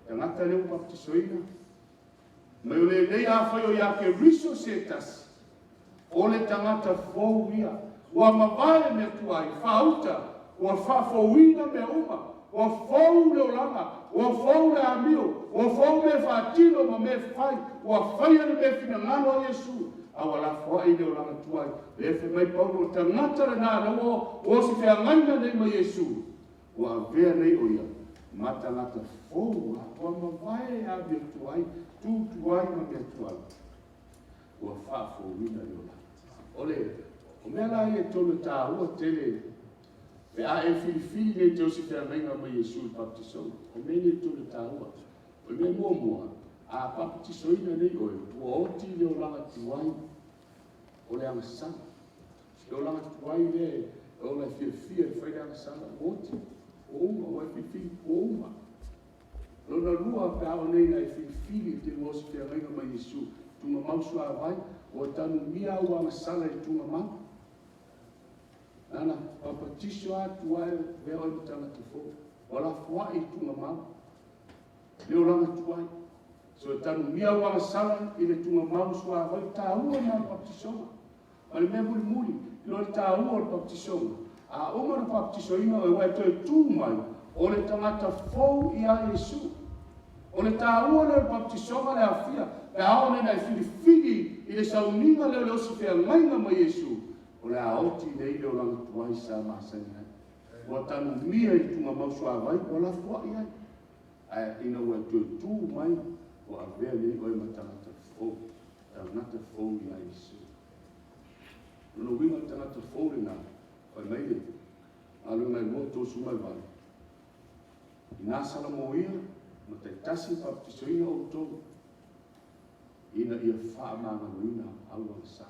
e ngata leo baptisoina. Mai o le nei a whai o ia ke riso setas. O le tangata fōu ia. Ua mawale me tuai, whauta. Ua whafouina me uma. Ua fōu leo langa. Ua fōu le amio. Ua fōu me whaatino ma me whai. Ua whai ane me whina ngano a Yesu. Awa la whai leo langa tuai. Le whi mai pauno tangata le nā leo o si whea ngaina nei ma Yesu. Ua vea nei o ia. Mata ngata fōua, ua mawai a me tuai, tu tuai ma me tuai. Ua whaafouina leo la. Ole, o mea la e tolu tā ua tele, pe a e whiriwhiri nei te osi whea ngainga ma Yesu baptiso, o me ne tolu tā ua. O me mua, a baptisoina nei oe, ua oti leo langa tuai, o le angasana. Leo langa tuai le, o le whiriwhiri, e whai le angasana, oti. O uma, o e whiwhiri o uma. Lona lua pe ao nei na e whiwhiri te ngosi te renga mai Yesu. Tunga mausu a vai, o tanu mia ua masala i tunga mau. Nana, papatisho a tuai vea o tanga te fō. O la fua i tunga mau. Leo langa tuai. So tanu mia ua masala i le tunga mau sua vai. Ta ua na papatisho. Ma le mea muli muli. lo le tāua le papitisonga. A uma le papitisoina o e toi tū mai, o le tangata fou i a Yesu. O le tāua le papitisonga le afia, pe aone na fili i le sauninga le osi feagainga mai Yesu. O le aoti nei le o langa tuai sa masaina. Wa tanu mia i tunga mausu avai, o la fua i ai. Aia ina ua tū mai, o a vea nei o e matangata fou. Tangata fou i a Yesu. Lono winga tangata fou le nga, oi mai le, alu ngai moto sumai vale. Ina sala mo ia, ma tai tasi paptisoina o tō. Ina ia wha mānganoina au ang sa.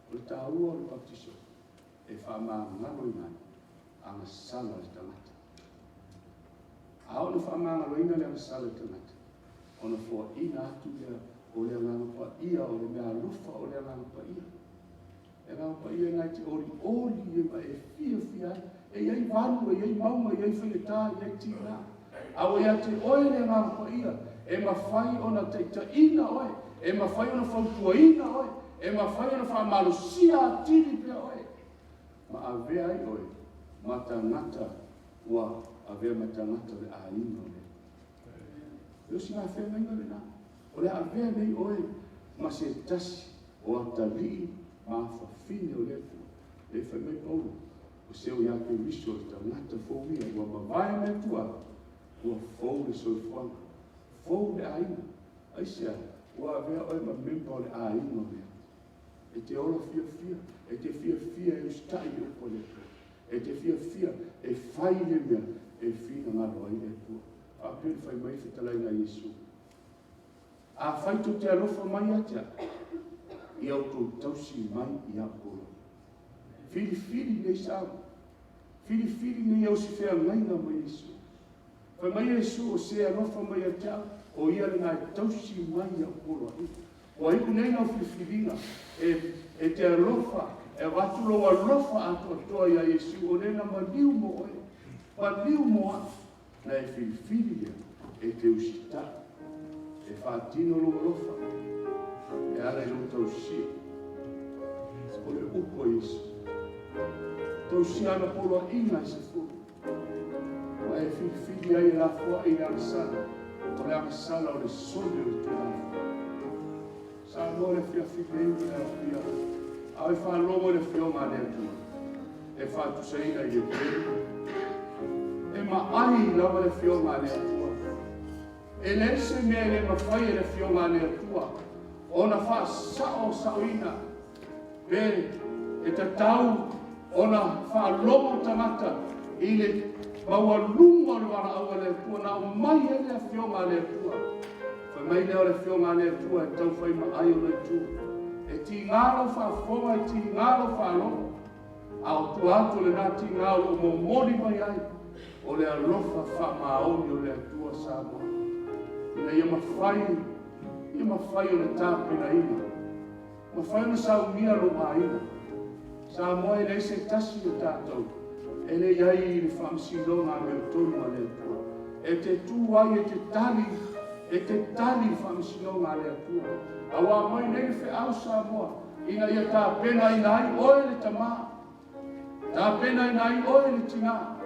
O le tāua o le paptiso, e wha mānganoina ang sala le tangata. Ao le wha mānganoina le ang sala le tangata. Ona fua ina atu ia o le angangapa ia, o le mea lufa o le angangapa ia. E angangapa ia ngai te ori e ma e fia, e iai vanu, e iai maunga, e iai whainetā, e iai tina. Au ia te oe le angangapa ia, e mawhai ona teita ina oe, e mawhai ona whautua ina oe, e mawhai ona whamalusia atiri pia oe. Ma avea ai oe, matangata ua avea matangata le a ina oe. Eo si ngā whenga inga le nā. O le avea nei oe, ma se tasi o atari ma whawhine o le atua. Le whaimai paulu, o seo ia ke riso le tangata fōwia, ua mawai me atua, ua fōu le soifuanga. Fou le aina, aisia, ua avea oe ma memba o le aina o lea. E te ola fia, e te fia e ustai e upo le atua. E te fia e whai le mea, e whina ngaro ai le atua. Apel whai mai whetalai na Yesu. A whaitu te alofa mai atea, i auto tausi mai i apolo. Fili nei sao, fili nei au si whea ngainga mai Yesu. Whai mai Yesu o se alofa mai atea, o ia le ngai tausi mai i apolo. O aiku nei nau filifilinga, e te alofa, e watu lo alofa ato atoa ia Yesu, o nena maliu mo oe, maliu mo a, na e fili e te usita, e whaatino lo alofa, e ala i lo tausi, o le upo Yesu. Tausi ana polo a ina i se furu. O e fili ai la fua i la sala, o le amasala o le soli o le tulafa. Sa mo le fia fili e fia, au e whaalomo le fio ma le atua, e whaatusaina i e pēru. E ma ai lava le fio ma le atua. E le se mea le mawhai e le fio ma le atua, o na wha sao sauina, pe e tatau o na wha lomo tangata i le maua lunga le wara aua le atua, na o mai e le fio ma le atua. Wha mai leo le fio ma le atua e tau whai ma ai o le tu. E ti ngaro wha fonga, e ti ngaro wha lomo. A o tu atu le nā ti ngaro o mo mori mai ai. O le alofa wha maoni o le atua sa moa. Ina ia mawhai o le tāpena ina. Mawhai o le saumia lo maina. Sa moa e nei se tasi o tātou. E le iai i le whamsilonga me o tonu a le atua. E te tū ai e te tali whamsilonga a le atua. Awa mai nei le wheau sa moa. Ina ia tāpena ina ai oe le tamā. Tāpena ina ai oe le tina.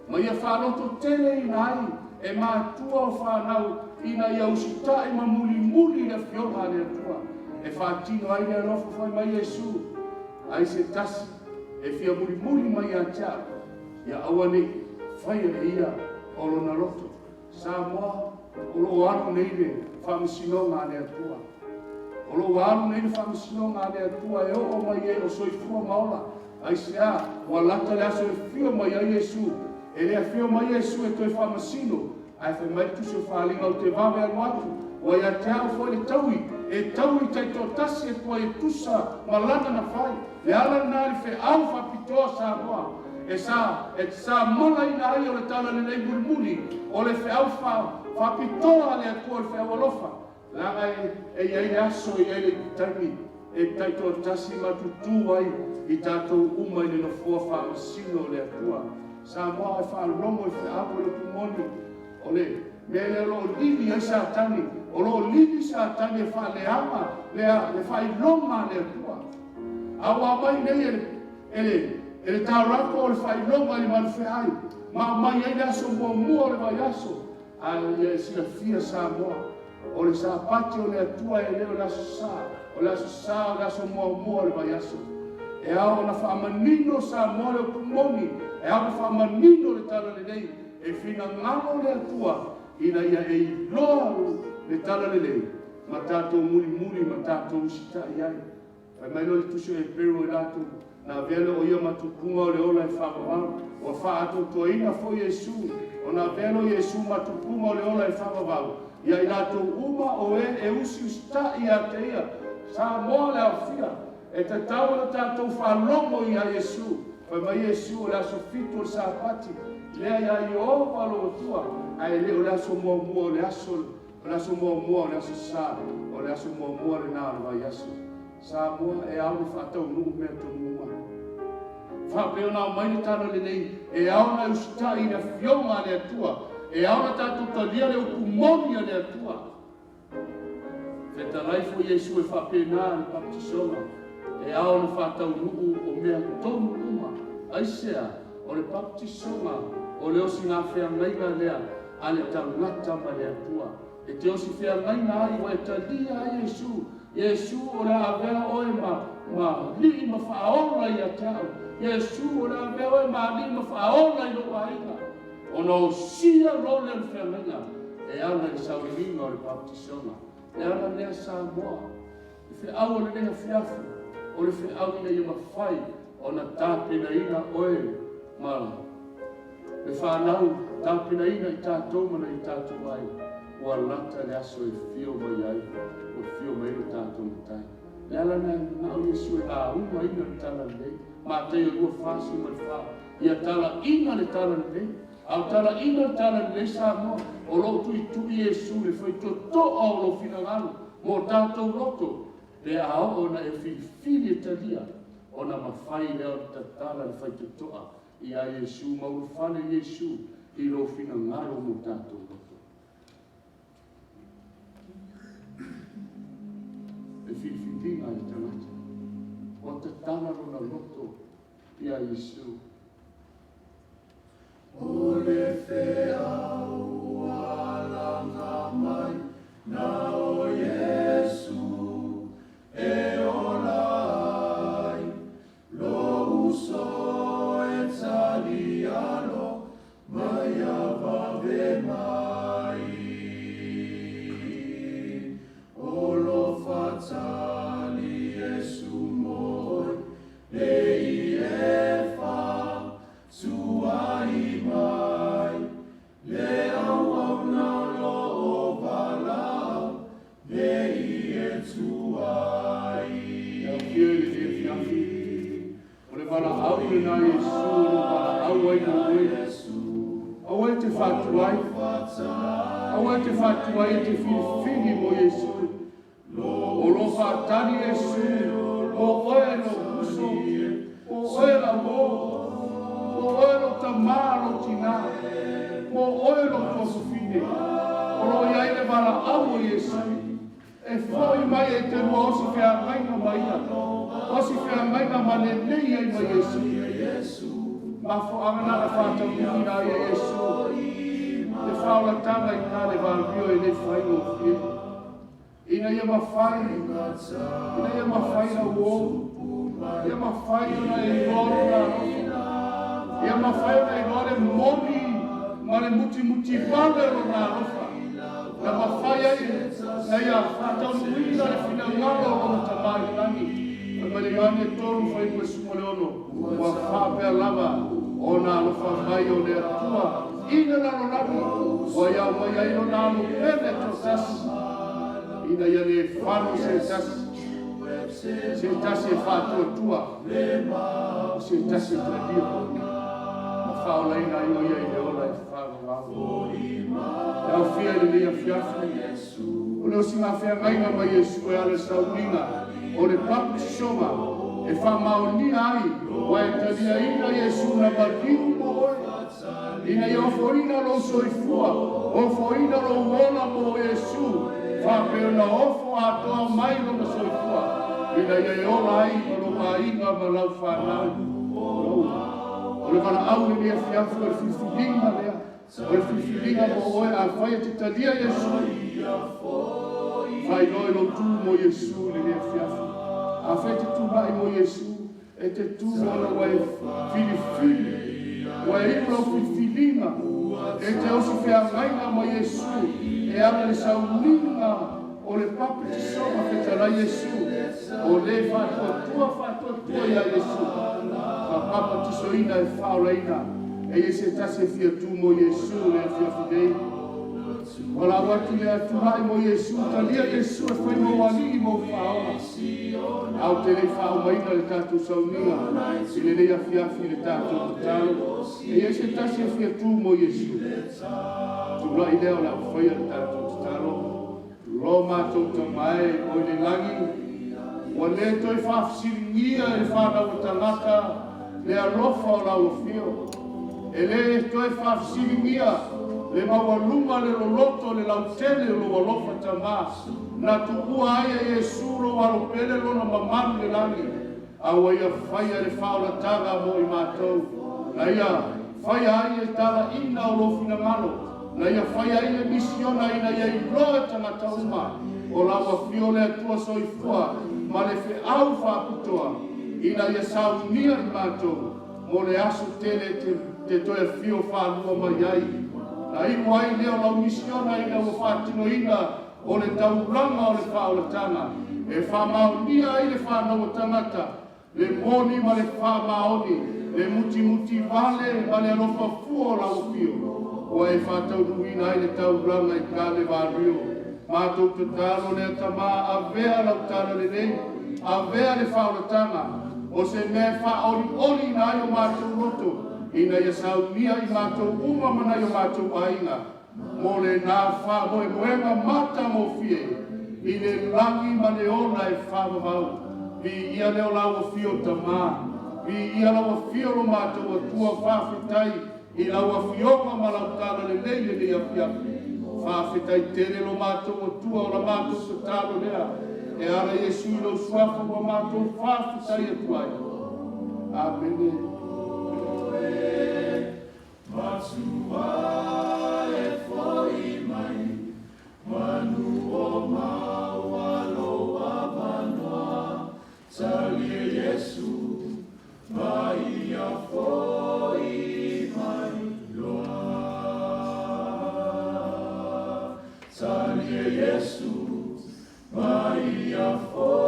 Ma ia whāloto tele ina ai, e mātua o whānau, ina ia usita e ma muli le whionga le atua. E whātino ai le alofa whai mai Yesu. Ai se tasi, e whia muli mai a tia. Ia awane, whai e ia, o lona loto. Sa moa, o lo anu nei le whamisinonga le atua. O lo anu nei le whamisinonga le atua, e o mai e o soifua maola. Ai se a, wa lata le aso e whio mai a Yesu. E lea whio mai Yesu e toi whamasino, ai whai mai tusi o whalinga o te wawe anu atu, o ia te ao fwoi le taui, e taui tai tō tasi e kua e tusa malana na whai, le ala nā li whe au whapitoa sa roa, e sa mana ina ai o le tala le nei muli, o le whe au whapitoa le atua le whe au alofa, langa e iai le aso i ai le tangi, e tai tō tasi matutu ai, i tātou uma i le no fua whamasino le atua. Sa moa e whaalongo i whiapo le pumoni. O le, me le lo lili ai sa tani. O lo lili sa tani e whaaleama, le whailonga le atua. Awa mai nei ele tarako o le whailonga i manufe ai. Ma mai ai aso mua le vai aso. A ia sila fia sa moa. O le sa pati o le atua e leo le aso sa. O le aso sa o le aso mua le vai aso. E ao na whaamanino sa moa le o kumoni. E ao na whaamanino le tala le nei. E whina ngano le atua. Ina ia e loa le tala le nei. Ma tātou muri ma tātou usita i ai. Ai mai no le tusu e peru e latu. Na vele o ia matupunga o le ola e whakawau. O whaatou toa ina fo Yesu. O na vele o Yesu matupunga o le ola e whakawau. Ia i lātou uma o e usi usita i a te ia. Sa moa le awhia. E te tau na tātou whalongo i a Yesu. Pai mai Yesu o le aso fitu o sa pati. Lea ia i o walo tua. Ai le o le aso mua o le aso. O le aso mua o le aso sa. O le aso mua le nā le vai aso. Sa moa e au le whaatau nungu mea tonu uma. Whapeo nā maini tāna le nei. E au na usita i na fionga le atua. E au na tātou talia le ukumoni le atua. Whetarai fo Yesu e whapeo nā le baptisonga. E ao na whaatau nungu o mea tonu uma. Aisea o le baptisonga o le osi ngā whea ngaina lea. A le tangata ma le atua. E te osi whea ngaina ai wa e talia a Yesu. Yesu o le avea oe ma li ma whaona i a tau. Yesu o le avea oe ma li ma whaona i lo ainga. O no sia role le whenanga. E ana i sauringa o le baptisonga. E ana nea sa moa. I whe au le nea whiafu. O le whe au ina i mawhai. O na tāpina ina oe ma le whanau tāpina ina i tātou mana i tātou ai. Ua lata le aso e fio mai ai. O fio mai le tātou matai. Le ala nau Yesu e a uma ina le tala nei. Ma te o lua whasi ma le wha. Ia tala ina le tala nei. Au tala ina le tala nei sa moa. O lo tui Yesu le whai to o lo finangalo. Mo tātou roto. Le ao ona e whiwhiri e talia. Ona mawhai leo te tala le whai to toa. Ia Yesu mauru whane Yesu. I lo finangalo mo tātou roto. E whiwhiringa i tangata. O te tana rona roto i a Yesu. O le whea ua langa mai na o Yesu e ola ai lo uso e tali alo mai a vave mai o lo fatali Yesu moi le i e fa suai mai le au na lo o vala le i e suai e fiele e fiafi o le vala au le na Yesu o vala au ai na Yesu au ai te fatuai au ai te fatuai e te fili mo Yesu o lo fatali Yesu o oe no uso o oe la mo o oe lo tamaro tina o oe lo tosofine o lo iai le vala au Yesu e foi mai e te mo osi fea maina maia osi fea maina mane nei ai ma Yesu ma fo angana la fata muna ai Yesu le faula tanga i kare valvio e le fai o fie ina ia mawhai na uo ia mawhai na e loro na rofa ia mawhai na e lore moni ma le muti vale ro na rofa na mawhai ai na ia whatau nuina le fina ngalo o na tamari nani ma le gane toru fai kwe sumole ono wa whapea lava o na rofa mai o le atua ina na no nabi wa ia mai ai no na no pene to sasi ina ia le whano se tasi e whātua tua se tasi e tradio ma whaola ina ino ia i le ola e whāwau e au fia le lea fiafu o leo si ngā whea ngainga ma Yesu e ale sauninga o le baptisonga e whamaonia ai wa e talia ina Yesu na mariu mo oe ina ia ofo ina lo soifua ofo ina lo uola mo Yesu whapeo na ofo atoa mai no na soifua ina ia e ola ai ma lo maina malau whanau. O le wala au le lea fiafu o le whiwhilinga lea. O le whiwhilinga mo oe a whaia te talia Yesu. Whai loe lo tū mo Yesu le lea fiafu. A whai te tūmai mo Yesu. E te tū ona wai whiwhili. Wai ilo whiwhilinga. E te osi whea ngainga mo Yesu. E ana le sauninga. O le papi te soma whetara Yesu. O le whatotua ia Yesu. Ka papa te soina e whaoreina. E se tase fia tu mo Yesu le fia fidei. O la watu le atuhai mo Yesu. Talia Yesu e whai mo wali mo whaola. Au te le whao maina le tātou sauninga. I le lea fiafi le tātou tatalo. E se tase fia tu mo Yesu. Tula i leo la whaia le tātou tatalo. Lo mātou ta mai o le langi. Wa le toi whafsiringia e whanau o tangata. Le alofa o lau fio. E le toi whafsiringia. Le mawaluma le loloto le lautele lo alofa ta ma. Na tukua aia Yesu lo walopele lo na mamanu le langi. Awa ia whaia le whaolatanga mo i mātou. Na ia whaia aia tala ina o lo fina malo. Na ia whaia ia misiona ina ia i roa tangata uma. O lawa fio le atua soifua. Ma le fe au whaputoa. Ina ia saunia i mātou. Mo le asu tele te toia fio whanua mai ai. Na i wai leo lau misiona ina o whatino ina. O le tauranga o le whaolatanga. E whamaunia i le whanau tangata. Le moni ma le whamaoni. Le muti vale ma le alofa fua o lau fio. O e whatau ruina i le tauranga i kāle vārio. Mātou te tālo le tama a vea lau tālo le nei. A vea le whaolatanga. O se mea whaori na i o mātou roto. Ina ia saunia i mātou umamana i o mātou ainga. Mo le nā wha mo e moenga mata mo fie. I le langi ma le ona e whamamau. Vi ia leo lau o fio tama. Vi ia lau o fio lo mātou a tua whawhitai. I lau a fionga ma lau tālo le nei le ia fiafi. Whawhitai tere lo mātou o tua o la mātou sa tālo lea. E ara Yesu i lo suafu o mātou whawhitai e tuai. Amen. Matua e foi mai, manu o maua loa manoa, talie Yesu, mai a foi mai loa. Talie Yesu, mai a foi